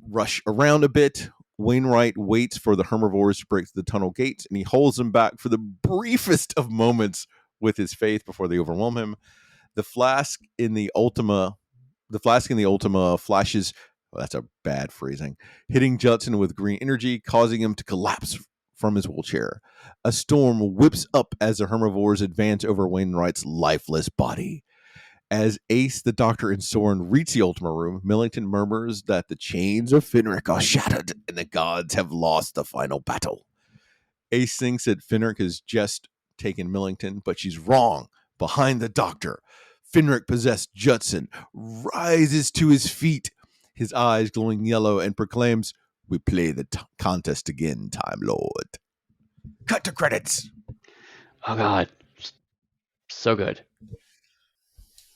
rush around a bit. Wainwright waits for the herbivores to break the tunnel gates, and he holds them back for the briefest of moments with his faith before they overwhelm him. The flask in the Ultima, flashes. Well, that's a bad phrasing. Hitting Judson with green energy, causing him to collapse from his wheelchair. A storm whips up as the herbivores advance over Wainwright's lifeless body. As Ace, the Doctor, and Soren reach the Ultima room, Millington murmurs that the chains of Fenric are shattered and the gods have lost the final battle. Ace thinks that Fenric has just taken Millington, but she's wrong. Behind the Doctor, Fenric possessed Judson rises to his feet, his eyes glowing yellow, and proclaims, "We play the contest again, Time Lord." Cut to credits. Oh god, so good.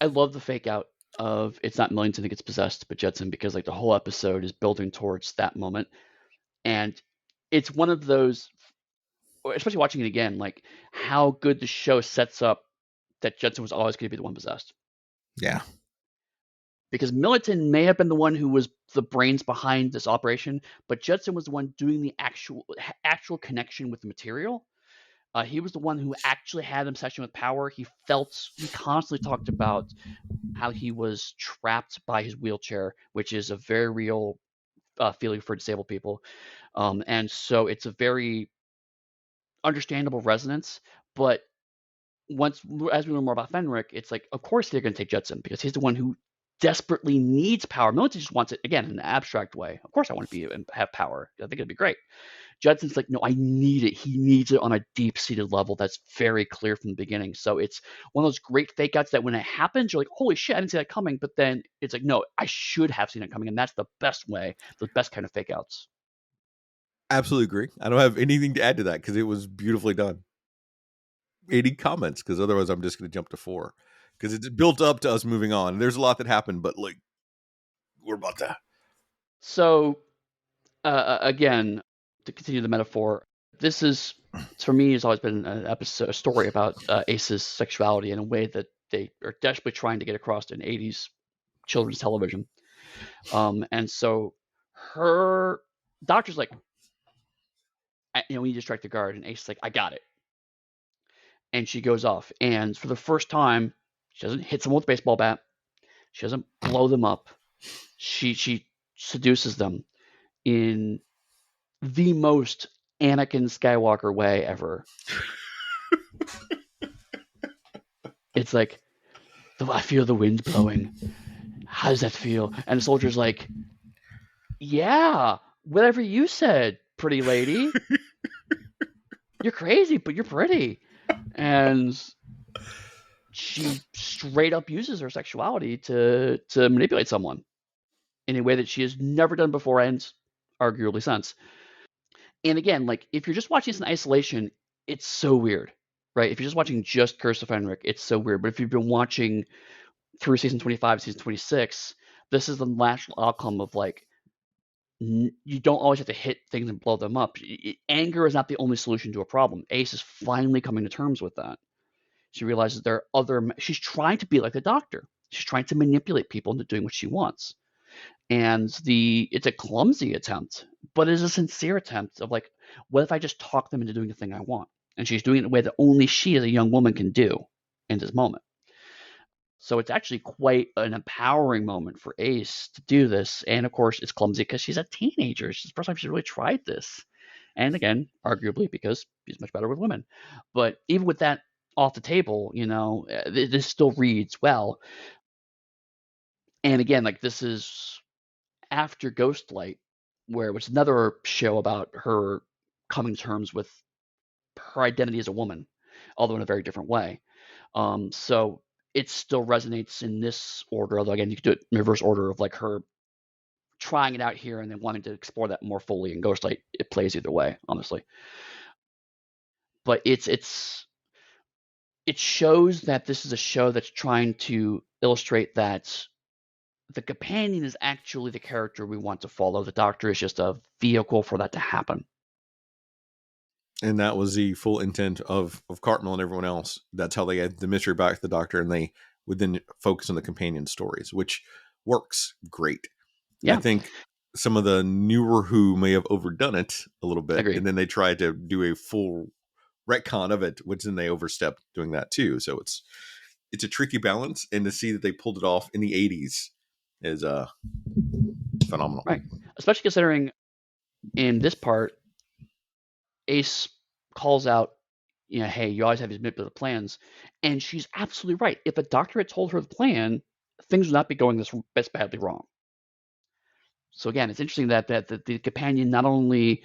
I love the fake out of it's not Millington that gets possessed, but Judson, because like the whole episode is building towards that moment, and it's one of those, especially watching it again, like how good the show sets up that Judson was always going to be the one possessed. Yeah. Because Millington may have been the one who was the brains behind this operation, but Judson was the one doing the actual connection with the material. He was the one who actually had an obsession with power. He constantly talked about how he was trapped by his wheelchair, which is a very real feeling for disabled people. And so it's a very understandable resonance. But once, as we learn more about Fenric, it's like, of course they're going to take Judson because he's the one who desperately needs power. Milton just wants it again in an abstract way. Of course, I want to be and have power. I think it'd be great. Judson's like, no, I need it. He needs it on a deep seated level that's very clear from the beginning. So it's one of those great fake outs that when it happens, you're like, holy shit, I didn't see that coming. But then it's like, no, I should have seen it coming. And that's the best way, the best kind of fake outs. Absolutely agree. I don't have anything to add to that because it was beautifully done. Any comments? Because otherwise, I'm just going to jump to 4 because it's built up to us moving on. There's a lot that happened, but like we're about to. So again, to continue the metaphor, this is, for me, has always been an episode, a story about Ace's sexuality in a way that they are desperately trying to get across in 80s children's television. And so her doctor's like, we need to strike the guard. And Ace's like, I got it. And she goes off. And for the first time, she doesn't hit someone with a baseball bat. She doesn't blow them up. She seduces them in the most Anakin Skywalker way ever. It's like, I feel the wind blowing. How does that feel? And the soldier's like, yeah, whatever you said, pretty lady. You're crazy, but you're pretty. And she straight up uses her sexuality to manipulate someone in a way that she has never done before and arguably since. And again, like if you're just watching this in isolation, it's so weird, right? If you're just watching just Curse of Fenric, it's so weird. But if you've been watching through season 25, season 26, this is the natural outcome of like, you don't always have to hit things and blow them up. Anger is not the only solution to a problem. Ace is finally coming to terms with that. She realizes there are other. She's trying to be like the doctor. She's trying to manipulate people into doing what she wants. And it's a clumsy attempt, but it's a sincere attempt of like, what if I just talk them into doing the thing I want? And she's doing it in a way that only she as a young woman can do in this moment. So it's actually quite an empowering moment for Ace to do this. And of course, it's clumsy because she's a teenager. It's the first time she's really tried this. And again, arguably because she's much better with women. But even with that off the table, this still reads well. And again, like this is after Ghostlight, where it was another show about her coming to terms with her identity as a woman, although in a very different way. So it still resonates in this order, although again, you could do it in reverse order of like her trying it out here and then wanting to explore that more fully in Ghostlight. It plays either way, honestly. But it shows that this is a show that's trying to illustrate that the companion is actually the character we want to follow. The doctor is just a vehicle for that to happen. And that was the full intent of Cartmel and everyone else. That's how they had the mystery back to the doctor, and they would then focus on the companion stories, which works great. I Yeah, think some of the newer Who may have overdone it a little bit, agree. and then they tried to do a full retcon of it, which then they overstepped doing that too. So it's a tricky balance, and to see that they pulled it off in the '80s is phenomenal. Right. Especially considering in this part, Ace calls out, hey, you always have these manipulative plans. And she's absolutely right. If a doctor had told her the plan, things would not be going this badly wrong. So again, it's interesting that the companion not only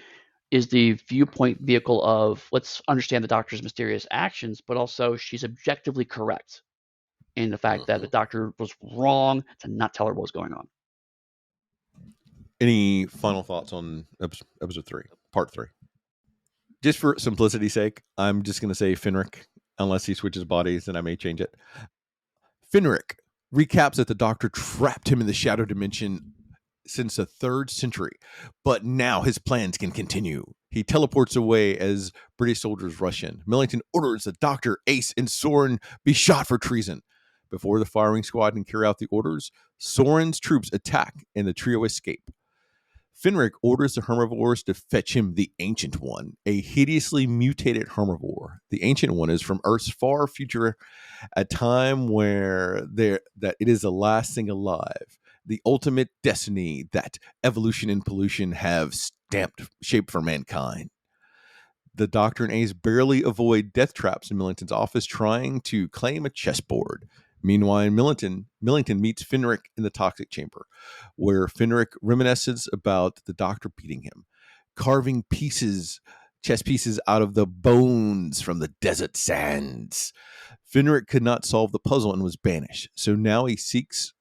is the viewpoint vehicle of let's understand the doctor's mysterious actions, but also she's objectively correct in the fact that the Mhm. doctor was wrong to not tell her what was going on. Any final thoughts on episode 3, part 3? Just for simplicity's sake, I'm just going to say Fenric, unless he switches bodies, and I may change it. Fenric recaps that the Doctor trapped him in the Shadow Dimension since the 3rd century, but now his plans can continue. He teleports away as British soldiers rush in. Millington orders the Doctor, Ace, and Soren be shot for treason. Before the firing squad can carry out the orders, Soren's troops attack and the trio escape. Fenric orders the herbivores to fetch him the Ancient One, a hideously mutated herbivore. The Ancient One is from Earth's far future, a time where that it is the last thing alive, the ultimate destiny that evolution and pollution have stamped shaped for mankind. The Doctor and Ace barely avoid death traps in Millington's office trying to claim a chessboard. Meanwhile, Millington meets Fenric in the toxic chamber, where Fenric reminisces about the Doctor beating him, carving chess pieces out of the bones from the desert sands. Fenric could not solve the puzzle and was banished. So now he seeks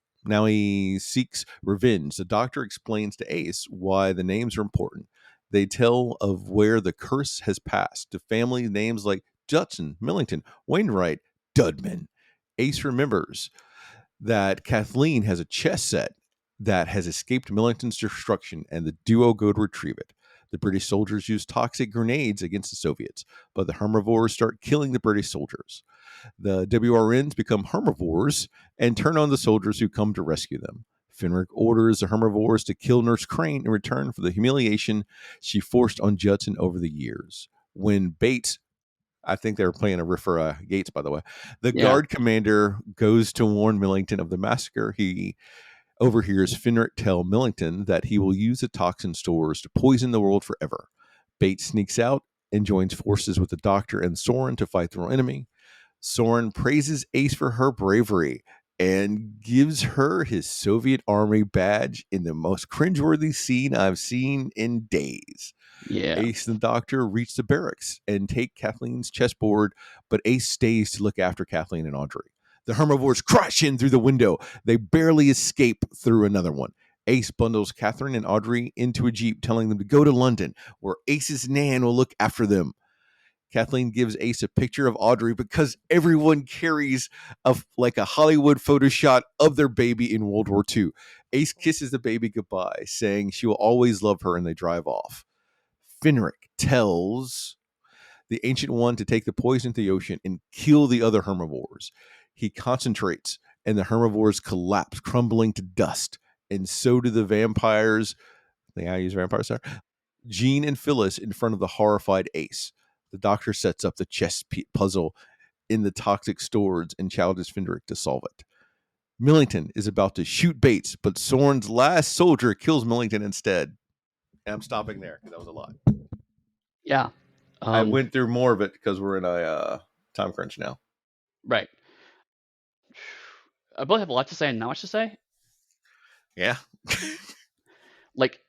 revenge. The Doctor explains to Ace why the names are important. They tell of where the curse has passed to family names like Judson, Millington, Wainwright, Dudman. Ace remembers that Kathleen has a chess set that has escaped Millington's destruction, and the duo go to retrieve it. The British soldiers use toxic grenades against the Soviets, but the herbivores start killing the British soldiers. The WRNs become herbivores and turn on the soldiers who come to rescue them. Fenric orders the herbivores to kill Nurse Crane in return for the humiliation she forced on Judson over the years. When Bates, I think they were playing a riff for Gates, by the way, the Yeah, guard commander goes to warn Millington of the massacre. He overhears Fenric tell Millington that he will use the toxin stores to poison the world forever. Bates sneaks out and joins forces with the Doctor and Soren to fight the real enemy. Soren praises Ace for her bravery and gives her his Soviet Army badge in the most cringeworthy scene I've seen in days. yeah, Ace and the Doctor reach the barracks and take Kathleen's chessboard, but Ace stays to look after Kathleen and Audrey. The herbivores crash in through the window. They barely escape through another one. Ace bundles Catherine and Audrey into a Jeep, telling them to go to London, where Ace's Nan will look after them. Kathleen gives Ace a picture of Audrey because everyone carries like a Hollywood photo shot of their baby in World War II. Ace kisses the baby goodbye, saying she will always love her, and they drive off. Fenric tells the Ancient One to take the poison to the ocean and kill the other herbivores. He concentrates, and the herbivores collapse, crumbling to dust. And so do the vampires. I think I use vampires there. Jean and Phyllis in front of the horrified Ace. The Doctor sets up the chess puzzle in the toxic stores and challenges Fenric to solve it. Millington is about to shoot Bates, but Soren's last soldier kills Millington instead. And I'm stopping there because that was a lot. yeah. I Um, went through more of it because we're in a time crunch now. right. I both have a lot to say and not much to say. Yeah. Like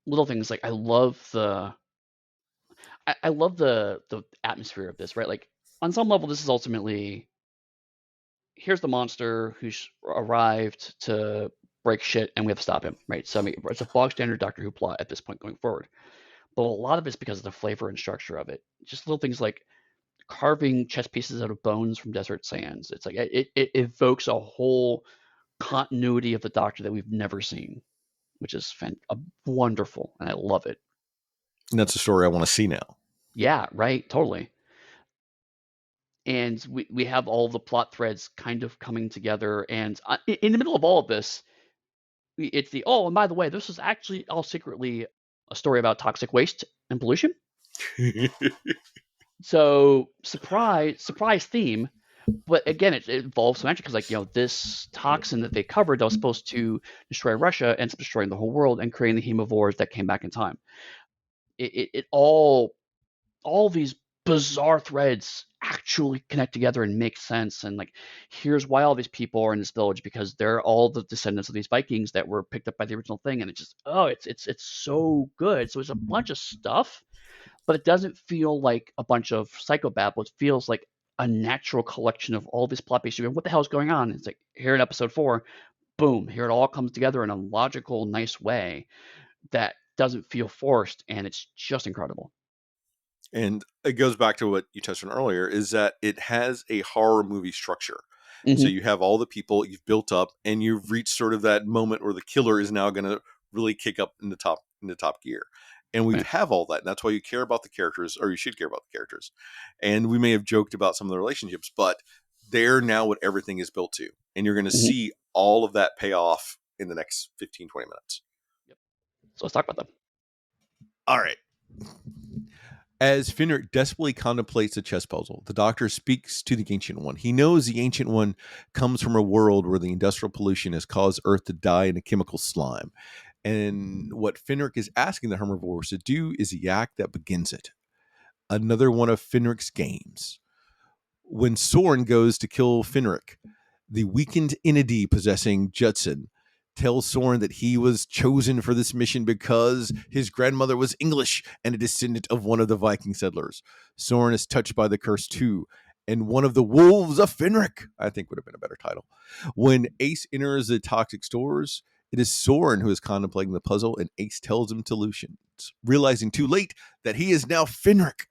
little things, like I love the atmosphere of this, right? Like on some level, this is ultimately here's the monster who's arrived to break shit, and we have to stop him, right? So I mean, it's a bog standard Doctor Who plot at this point going forward. But a lot of it's because of the flavor and structure of it. Just little things like carving chess pieces out of bones from desert sands. It's like it evokes a whole continuity of the Doctor that we've never seen, which is wonderful, and I love it. And that's a story I want to see now. Yeah, right, totally. And we have all the plot threads kind of coming together, and in the middle of all of this, it's the oh, and by the way, this is actually all secretly a story about toxic waste and pollution. So surprise theme, but again, it involves some magic because, like, this toxin that they covered that was supposed to destroy Russia ends up destroying the whole world and creating the hemovores that came back in time. It all these bizarre threads actually connect together and make sense. And like, here's why all these people are in this village, because they're all the descendants of these Vikings that were picked up by the original thing. And it just it's so good. So it's a bunch of stuff, but it doesn't feel like a bunch of psychobabble. It feels like a natural collection of all these plot pieces. What the hell is going on? It's like here in episode 4, boom, here it all comes together in a logical, nice way that doesn't feel forced, and it's just incredible. And it goes back to what you touched on earlier, is that it has a horror movie structure. So Mm-hmm. you have all the people you've built up, and you've reached sort of that moment where the killer is now going to really kick up in the top gear. And we Right. have all that. And that's why you care about the characters, or you should care about the characters. And we may have joked about some of the relationships, but they're now what everything is built to. And you're going to Mm-hmm. see all of that pay off in the next 15, 20 minutes. Yep. So let's talk about them. All right. As Fenric desperately contemplates the chess puzzle, the Doctor speaks to the Ancient One. He knows the Ancient One comes from a world where the industrial pollution has caused Earth to die in a chemical slime. And what Fenric is asking the herbivores to do is the act that begins it. Another one of Fenric's games. When Soren goes to kill Fenric, the weakened entity possessing Judson tells Soren that he was chosen for this mission because his grandmother was English and a descendant of one of the Viking settlers. Soren is touched by the curse too, and one of the wolves of Fenric, I think would have been a better title. When Ace enters the toxic stores, it is Soren who is contemplating the puzzle, and Ace tells him solutions, realizing too late that he is now Fenric.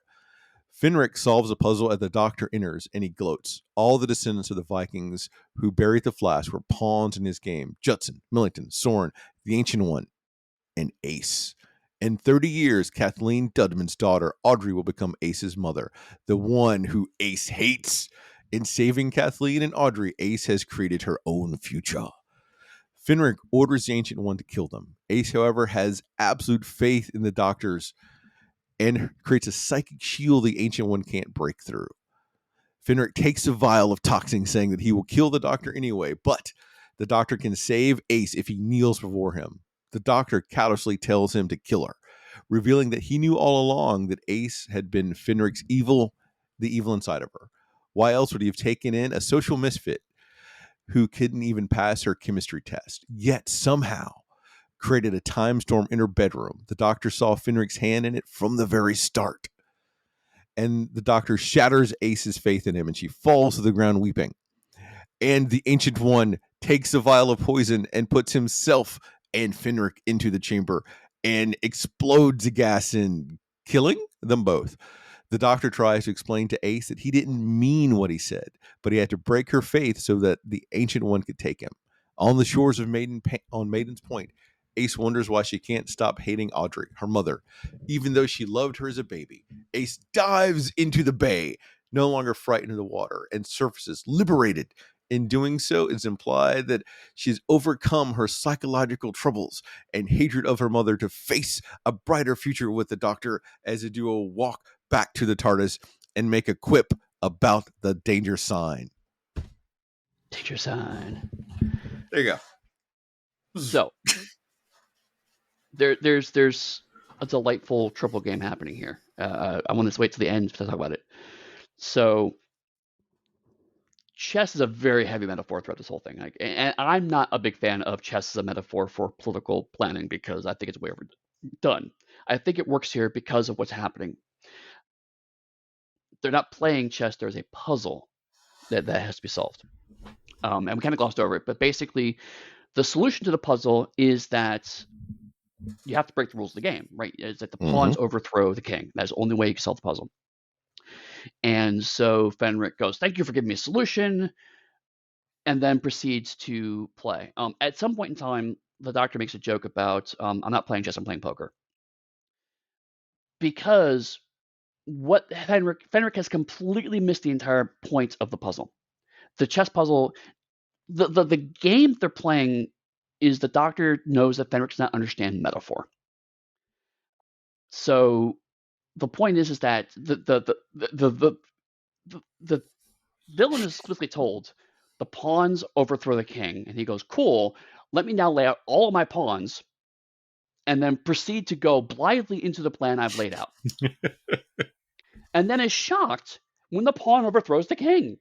Fenric solves a puzzle as the Doctor enters, and he gloats. All the descendants of the Vikings who buried the Flash were pawns in his game. Judson, Millington, Soren, the Ancient One, and Ace. In 30 years, Kathleen Dudman's daughter, Audrey, will become Ace's mother, the one who Ace hates. In saving Kathleen and Audrey, Ace has created her own future. Fenric orders the Ancient One to kill them. Ace, however, has absolute faith in the Doctor's and creates a psychic shield the Ancient One can't break through. Fenric takes a vial of toxin, saying that he will kill the Doctor anyway, but the Doctor can save Ace if he kneels before him. The Doctor callously tells him to kill her, revealing that he knew all along that Ace had been Fenric's evil, the evil inside of her. Why else would he have taken in a social misfit who couldn't even pass her chemistry test, yet somehow created a time storm in her bedroom? The Doctor saw Fenric's hand in it from the very start. And the Doctor shatters Ace's faith in him, and she falls to the ground weeping. And the Ancient One takes a vial of poison and puts himself and Fenric into the chamber and explodes the gas in, killing them both. The Doctor tries to explain to Ace that he didn't mean what he said, but he had to break her faith so that the Ancient One could take him. On the shores of Maiden's Point, Ace wonders why she can't stop hating Audrey, her mother, even though she loved her as a baby. Ace dives into the bay, no longer frightened of the water, and surfaces liberated. In doing so, it's implied that she's overcome her psychological troubles and hatred of her mother to face a brighter future with the Doctor as the duo walk back to the TARDIS and make a quip about the danger sign. Danger sign. There you go. So there's a delightful triple game happening here. I want to wait till the end to talk about it. So chess is a very heavy metaphor throughout this whole thing. And I'm not a big fan of chess as a metaphor for political planning because I think it's way overdone. I think it works here because of what's happening. They're not playing chess. There's a puzzle that has to be solved. And we kind of glossed over it, but basically the solution to the puzzle is that you have to break the rules of the game, right? Is that the pawns overthrow the king. That's the only way you can solve the puzzle. And so Fenric goes, "Thank you for giving me a solution," and then proceeds to play. At some point in time, the Doctor makes a joke about, "I'm not playing chess, I'm playing poker," because what Fenric has completely missed the entire point of the puzzle. The chess puzzle, the game they're playing is the Doctor knows that Fenric does not understand metaphor. So the point is that the villain is specifically told the pawns overthrow the king, and he goes, "Cool. Let me now lay out all of my pawns, and then proceed to go blithely into the plan I've laid out." And then is shocked when the pawn overthrows the king.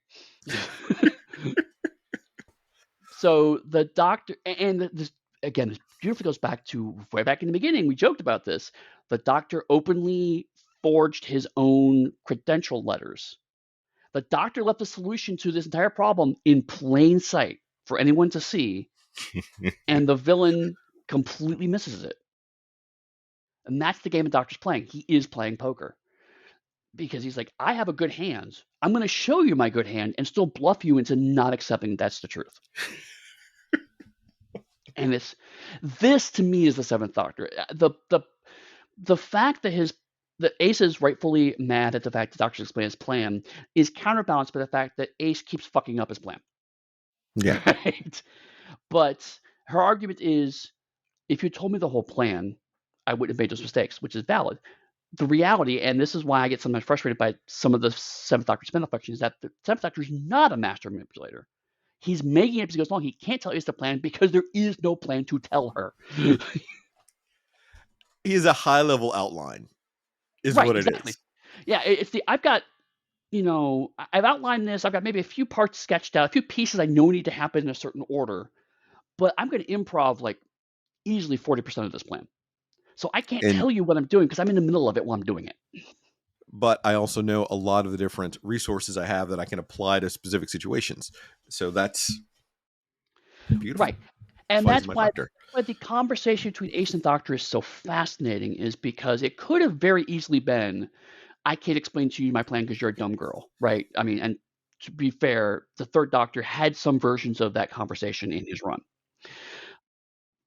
So the Doctor, and this again, this beautifully goes back to way back in the beginning. We joked about this. The Doctor openly forged his own credential letters. The Doctor left the solution to this entire problem in plain sight for anyone to see, and the villain completely misses it. And that's the game the Doctor's playing. He is playing poker. because he's like, I have a good hand. I'm going to show you my good hand and still bluff you into not accepting that's the truth. And this to me is the Seventh Doctor. The fact that Ace is rightfully mad at the fact the Doctor explained his plan is counterbalanced by the fact that Ace keeps fucking up his plan. Yeah. Right? But her argument is, if you told me the whole plan, I wouldn't have made those mistakes, which is valid. The reality, and this is why I get sometimes frustrated by some of the Seventh Doctor spin-off fiction, is that the Seventh Doctor is not a master manipulator. He's making it as he goes along. He can't tell Ace the plan because there is no plan to tell her. He is a high level outline, is Right, what it exactly. is. Yeah, it's the I've got, I've outlined this. I've got maybe a few parts sketched out, a few pieces I know need to happen in a certain order, but I'm going to improv like easily 40% of this plan. So I can't And tell you what I'm doing because I'm in the middle of it while I'm doing it. but I also know a lot of the different resources I have that I can apply to specific situations. So that's beautiful. Right. And That's why he's that's my why doctor. the conversation between Ace and Doctor is so fascinating, is because it could have very easily been, I can't explain to you my plan because you're a dumb girl, right? I mean, and to be fair, the Third Doctor had some versions of that conversation in his run.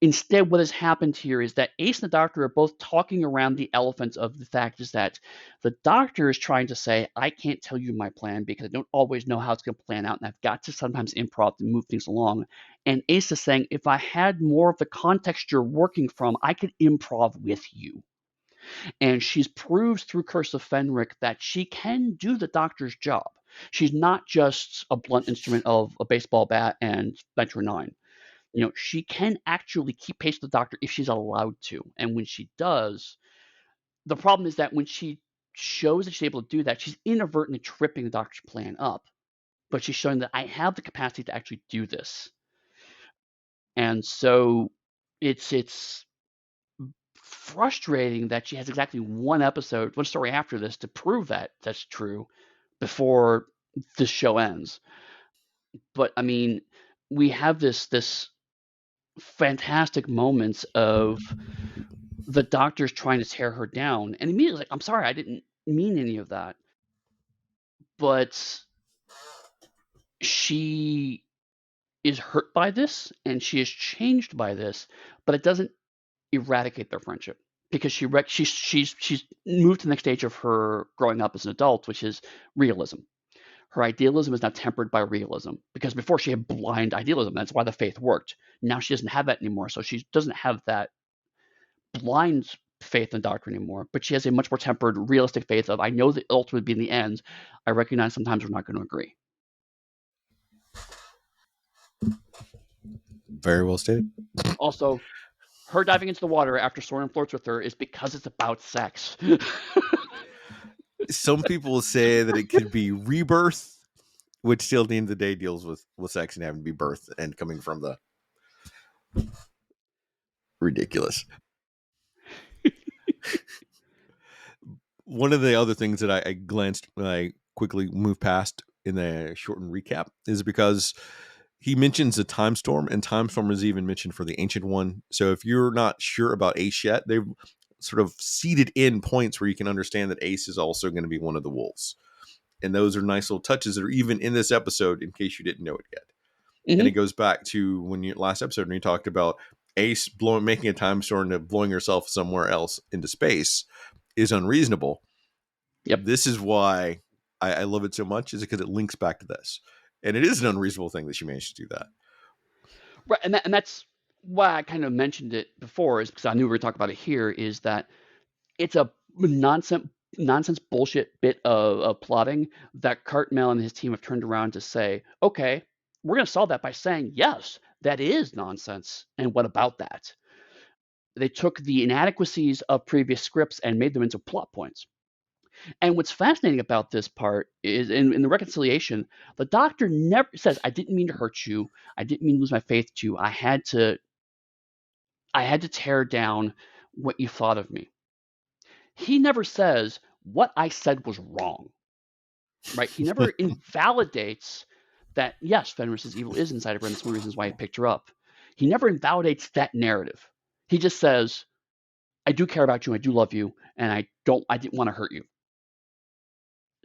Instead, what has happened here is that Ace and the Doctor are both talking around the elephant of the fact is that the Doctor is trying to say, I can't tell you my plan because I don't always know how it's going to plan out, and I've got to sometimes improv to move things along. And Ace is saying, if I had more of the context you're working from, I could improv with you. And she's proves through Curse of Fenric that she can do the Doctor's job. She's not just a blunt instrument of a baseball bat and Venture 9. She can actually keep pace with the Doctor if she's allowed to. And when she does, the problem is that when she shows that she's able to do that, she's inadvertently tripping the Doctor's plan up. But she's showing that I have the capacity to actually do this. And so it's frustrating that she has exactly one story after this to prove that that's true before this show ends. But I mean, we have this fantastic moments of the Doctor's trying to tear her down, and immediately like, I'm sorry, I didn't mean any of that. But she is hurt by this and she is changed by this, but it doesn't eradicate their friendship because she's moved to the next stage of her growing up as an adult, which is realism. Her idealism is now tempered by realism because before she had blind idealism. That's why the faith worked. Now she doesn't have that anymore, so she doesn't have that blind faith in doctrine anymore, but she has a much more tempered, realistic faith of, I know the ultimate would be in the end. I recognize sometimes we're not going to agree. Very well stated. Also, her diving into the water after Soren flirts with her is because it's about sex. Some people say that it could be rebirth, which still at the end of the day deals with sex and having to be birth and coming from the ridiculous. One of the other things that I glanced when I quickly moved past in the shortened recap is because he mentions a time storm, and time storm is even mentioned for the Ancient One. So if you're not sure about Ace yet, they've sort of seeded in points where you can understand that Ace is also going to be one of the wolves. And those are nice little touches that are even in this episode in case you didn't know it yet. And Mm-hmm. it goes back to when you last episode when you talked about Ace making a time storm and blowing herself somewhere else into space is unreasonable. Yep. This is why I love it so much, is because it links back to this. And it is an unreasonable thing that she managed to do that. Right, and that's why I kind of mentioned it before, is because I knew we were talking about it here. Is that it's a nonsense bullshit bit of plotting that Cartmel and his team have turned around to say, okay, we're going to solve that by saying, yes, that is nonsense. And what about that? They took the inadequacies of previous scripts and made them into plot points. And what's fascinating about this part is in the reconciliation, the Doctor never says, I didn't mean to hurt you. I didn't mean to lose my faith to you. I had to tear down what you thought of me. He never says what I said was wrong. Right? He never invalidates that, yes, Fenris's evil is inside of her, and that's one of the reasons why he picked her up. He never invalidates that narrative. He just says, I do care about you, I do love you, and I didn't want to hurt you.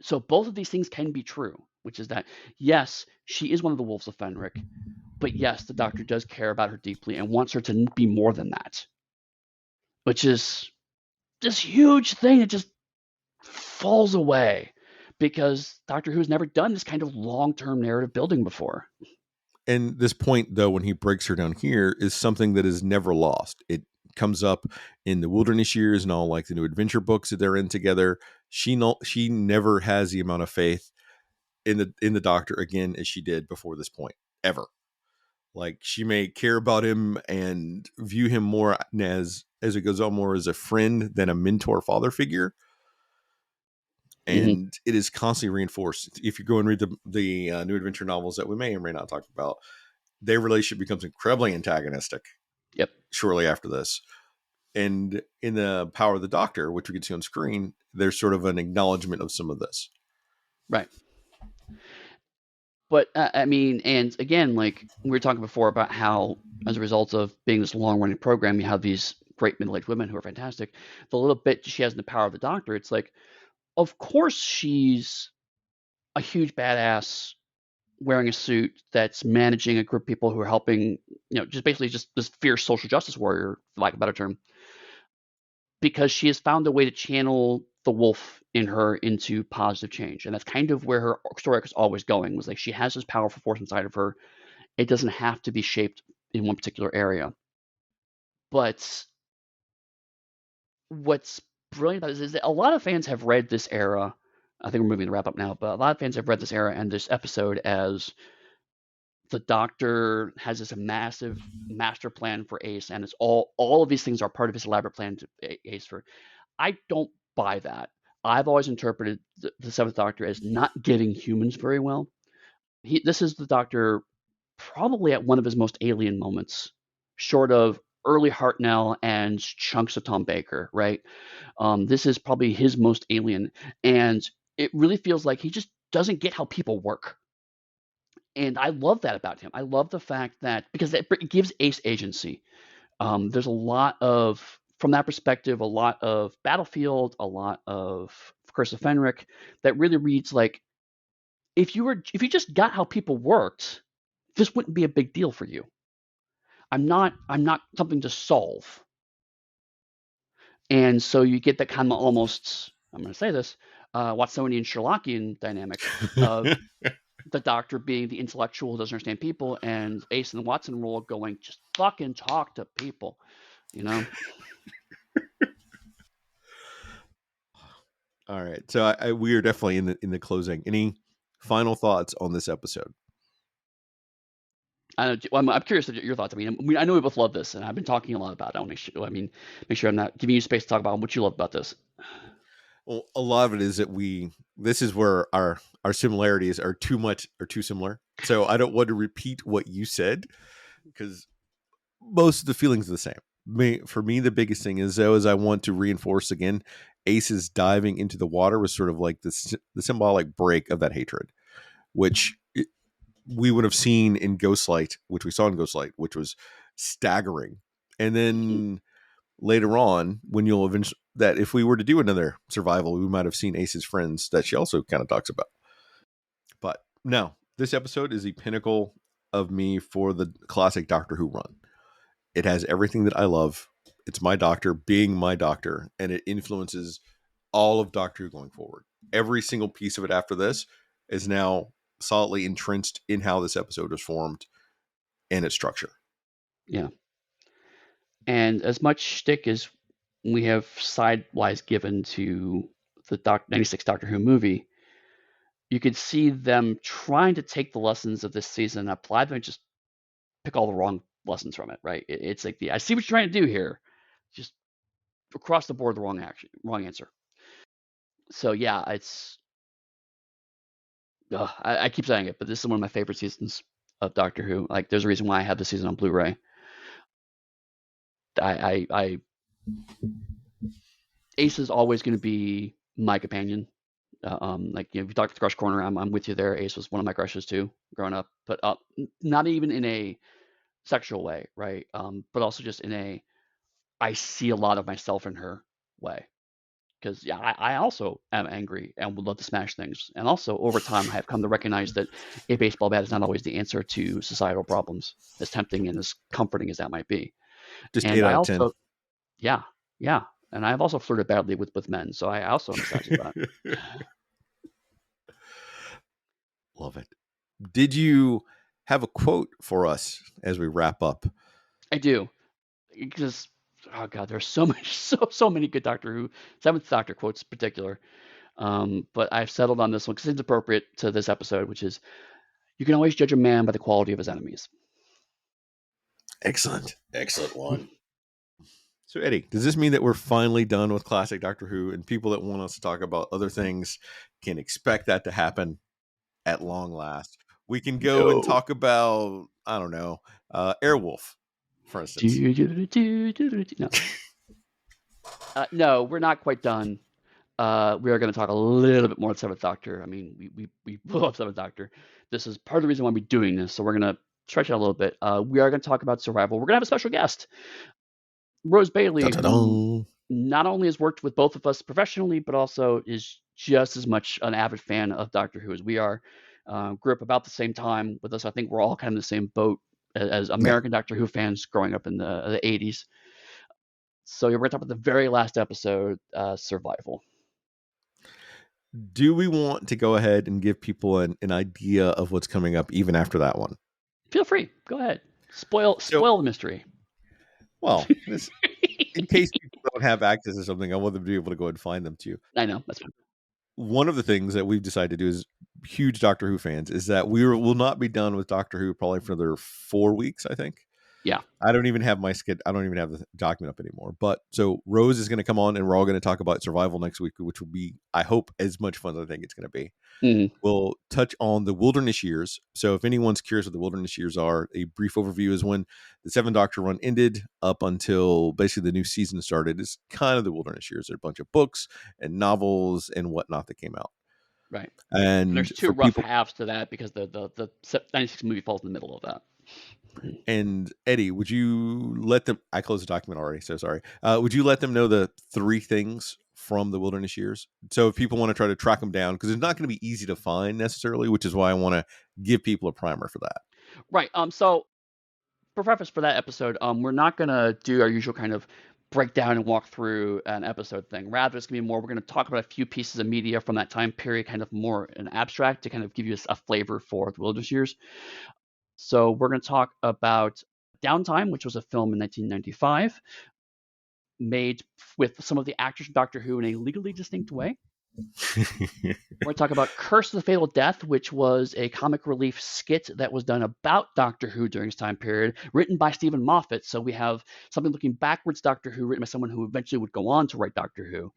So both of these things can be true, which is that yes, she is one of the wolves of Fenric, but yes, the Doctor does care about her deeply and wants her to be more than that, which is this huge thing that just falls away because Doctor Who has never done this kind of long-term narrative building before. And this point, though, when he breaks her down here, is something that is never lost. It comes up in the Wilderness Years and all like the new adventure books that they're in together. She never has the amount of faith in the Doctor again as she did before this point, ever. Like she may care about him and view him more as it goes on more as a friend than a mentor father figure. Mm-hmm. And it is constantly reinforced. If you go and read the new adventure novels that we may or may not talk about, their relationship becomes incredibly antagonistic Yep. shortly after this. And in the Power of the Doctor, which we can see on screen, there's sort of an acknowledgement of some of this. Right. But I mean, and again, like we were talking before about how, as a result of being this long-running program, you have these great middle-aged women who are fantastic. The little bit she has in the Power of the Doctor, it's like, of course she's a huge badass wearing a suit that's managing a group of people who are helping, just basically just this fierce social justice warrior, for lack of a better term, because she has found a way to channel the wolf in her into positive change. And that's kind of where her story arc is always going, was like she has this powerful force inside of her. It doesn't have to be shaped in one particular area. But what's brilliant about this is that a lot of fans have read this era. I think we're moving to wrap up now, but a lot of fans have read this era and this episode as the Doctor has this massive master plan for Ace, and it's all of these things are part of his elaborate plan to Ace for. I don't buy that. I've always interpreted the Seventh Doctor as not getting humans very well. This is the Doctor probably at one of his most alien moments, short of early Hartnell and chunks of Tom Baker. Right? This is probably his most alien, and it really feels like he just doesn't get how people work. And I love that about him. I love the fact that because it gives Ace agency. There's a lot of, from that perspective, a lot of Battlefield, a lot of Curse of Fenric that really reads like if you just got how people worked, this wouldn't be a big deal for you. I'm not something to solve. And so you get that kind of almost, I'm going to say this, Watsonian Sherlockian dynamic of the Doctor being the intellectual who doesn't understand people, and Ace and the Watson role going, just fucking talk to people, you know? All right. So we are definitely in the closing. Any final thoughts on this episode? I'm curious your thoughts. I mean, I know we both love this, and I've been talking a lot about it. I want to make sure I'm not giving you space to talk about what you love about this. Well, a lot of it is that this is where our similarities are too much or too similar. So I don't want to repeat what you said because most of the feelings are the same. For me, the biggest thing is though is I want to reinforce again, Ace's diving into the water was sort of like the symbolic break of that hatred, which we would have seen in Ghostlight, which we saw in Ghostlight, which was staggering. And Mhm. then later on, when you'll eventually that if we were to do another survival, we might have seen Ace's friends that she also kind of talks about. But no, this episode is the pinnacle of me for the classic Doctor Who run. It has everything that I love. It's my Doctor being my Doctor, and it influences all of Doctor Who going forward. Every single piece of it after this is now solidly entrenched in how this episode is formed and its structure. Yeah, and as much shtick as we have sidewise given to the 96 Doctor Who movie, you could see them trying to take the lessons of this season and apply them and just pick all the wrong lessons from it. Right? It's like I see what you're trying to do here, just across the board the wrong answer. So yeah, it's I keep saying it, but this is one of my favorite seasons of Doctor Who. Like, there's a reason why I have the season on Blu-ray. I Ace is always going to be my companion. Like if you talk to the crush corner, I'm with you there. Ace was one of my crushes too, growing up, but not even in a sexual way, right? But also just in a I see a lot of myself in her way, because yeah, I also am angry and would love to smash things. And also, over time, I have come to recognize that a baseball bat is not always the answer to societal problems, as tempting and as comforting as that might be. Just And 8 I out of 10. also, yeah, yeah, and I've also flirted badly with men, so I also empathize with that. Love it. Did you have a quote for us as we wrap up? I do, because oh god, there's so much, so many good Doctor Who Seventh Doctor quotes in particular. But I've settled on this one because it's appropriate to this episode, which is, "You can always judge a man by the quality of his enemies." Excellent. Excellent one. So, Eddie, does this mean that we're finally done with classic Doctor Who and people that want us to talk about other things can expect that to happen at long last? We can go and No. talk about, I don't know, Airwolf, for instance. No, no, we're not quite done. We are going to talk a little bit more of Seventh Doctor. I mean, we love Seventh Doctor. This is part of the reason why we're doing this, so we're going to stretch it out a little bit. We are going to talk about Survival. We're going to have a special guest, Rose Bailey, who Da-da-dum. not only has worked with both of us professionally, but also is just as much an avid fan of Doctor Who as we are. Grew up about the same time with us. I think we're all kind of in the same boat as Yeah. American Doctor Who fans growing up in the 80s. So we're going to talk about the very last episode, Survival. Do we want to go ahead and give people an idea of what's coming up even after that one? Feel free. Go ahead. So, Spoil the mystery. well, this in case people don't have access to something, I want them to be able to go and find them too. I know. That's fine. One of the things that we've decided to do as huge Doctor Who fans is that will not be done with Doctor Who probably for another 4 weeks, I think. Yeah. I don't even have I don't even have the document up anymore. But so Rose is going to come on, and we're all going to talk about Survival next week, which will be, I hope, as much fun as I think it's going to be. Mm, We'll touch on the Wilderness Years. So if anyone's curious what the Wilderness Years are, a brief overview is when the Seventh Doctor run ended up until basically the new season started. It's kind of the Wilderness Years. There are a bunch of books and novels and whatnot that came out. right. And And there's two for rough people, halves to that because the 96 movie falls in the middle of that. and Eddie, would you let them? I closed the document already, so sorry. Would you let them know the 3 things from the Wilderness Years? So if people want to try to track them down, because it's not going to be easy to find necessarily, which is why I want to give people a primer for that. Right. So for preface for that episode, we're not gonna do our usual kind of breakdown and walk through an episode thing. Rather, it's gonna be more. We're gonna talk about a few pieces of media from that time period, kind of more an abstract to kind of give you a flavor for the Wilderness Years. So we're gonna talk about Downtime, which was a film in 1995, made with some of the actors from Doctor Who in a legally distinct way. We're going to talk about Curse of the Fatal Death, which was a comic relief skit that was done about Doctor Who during this time period, written by Stephen Moffat. So we have something looking backwards Doctor Who, written by someone who eventually would go on to write Doctor Who.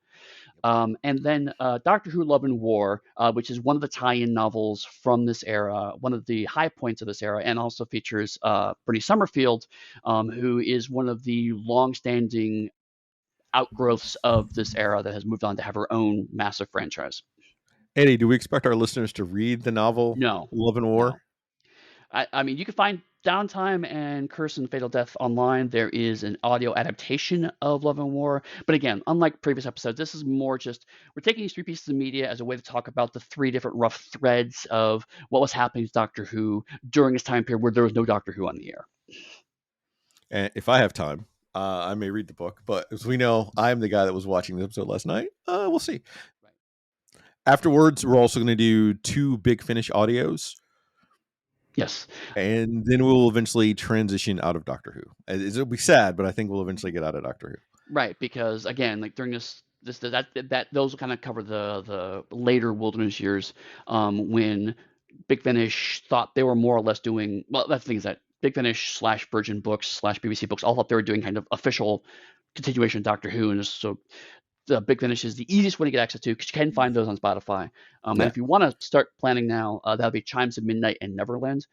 And then Doctor Who Love and War, which is one of the tie-in novels from this era, one of the high points of this era, and also features Bernie Summerfield, who is one of the long-standing outgrowths of this era that has moved on to have her own massive franchise. Eddie, do we expect our listeners to read the novel No, Love and no. War? I mean, you can find Downtime and Curse and Fatal Death online. There is an audio adaptation of Love and War. But again, unlike previous episodes, this is more just we're taking these 3 pieces of media as a way to talk about the 3 different rough threads of what was happening to Doctor Who during this time period where there was no Doctor Who on the air. And if I have time, I may read the book. But as we know, I'm the guy that was watching the episode last night. We'll see. Right. Afterwards, we're also going to do 2 Big Finish audios. Yes. And then we'll eventually transition out of Doctor Who. It'll be sad, but I think we'll eventually get out of Doctor Who. Right, because again, like during that those will kind of cover the later Wilderness Years, when Big Finish thought they were more or less doing well. That's the thing is that Big Finish slash Virgin Books slash BBC Books all thought they were doing kind of official continuation of Doctor Who, and so the Big Finish is the easiest way to get access to because you can find those on Spotify. And Yeah. if you want to start planning now, that'll be Chimes of Midnight and Neverland.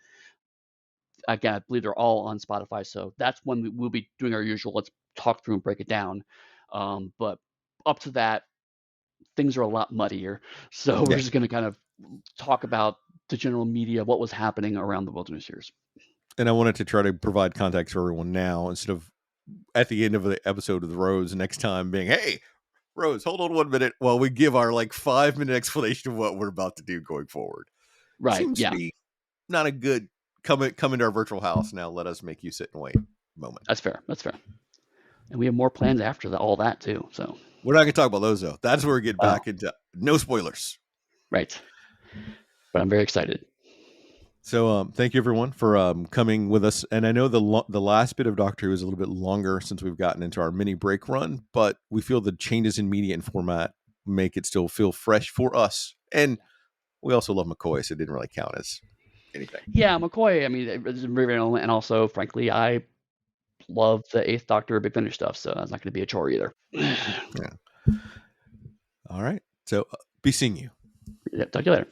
Again, I believe they're all on Spotify, so that's when we'll be doing our usual. Let's talk through and break it down. But up to that, things are a lot muddier. So we're Yeah. just going to kind of talk about the general media, what was happening around the Wilderness Years. And I wanted to try to provide context for everyone now instead of at the end of the episode of the Rose next time being, hey, Rose, hold on 1 minute while we give our like 5 minute explanation of what we're about to do going forward. Right. Seems to Yeah. be not a good come into our virtual house now. Let us make you sit and wait moment. That's fair. That's fair. And we have more plans after all that too. So. We're not going to talk about those though. That's where we get Oh. back into no spoilers. Right. But I'm very excited. So thank you everyone for coming with us. And I know the last bit of Doctor Who is a little bit longer since we've gotten into our mini break run, but we feel the changes in media and format make it still feel fresh for us. And we also love McCoy, so it didn't really count as anything. Yeah, McCoy. I mean, it's very relevant, and also, frankly, I love the Eighth Doctor Big Finish stuff, so that's not going to be a chore either. Yeah. All right. So be seeing you. Yeah, talk to you later.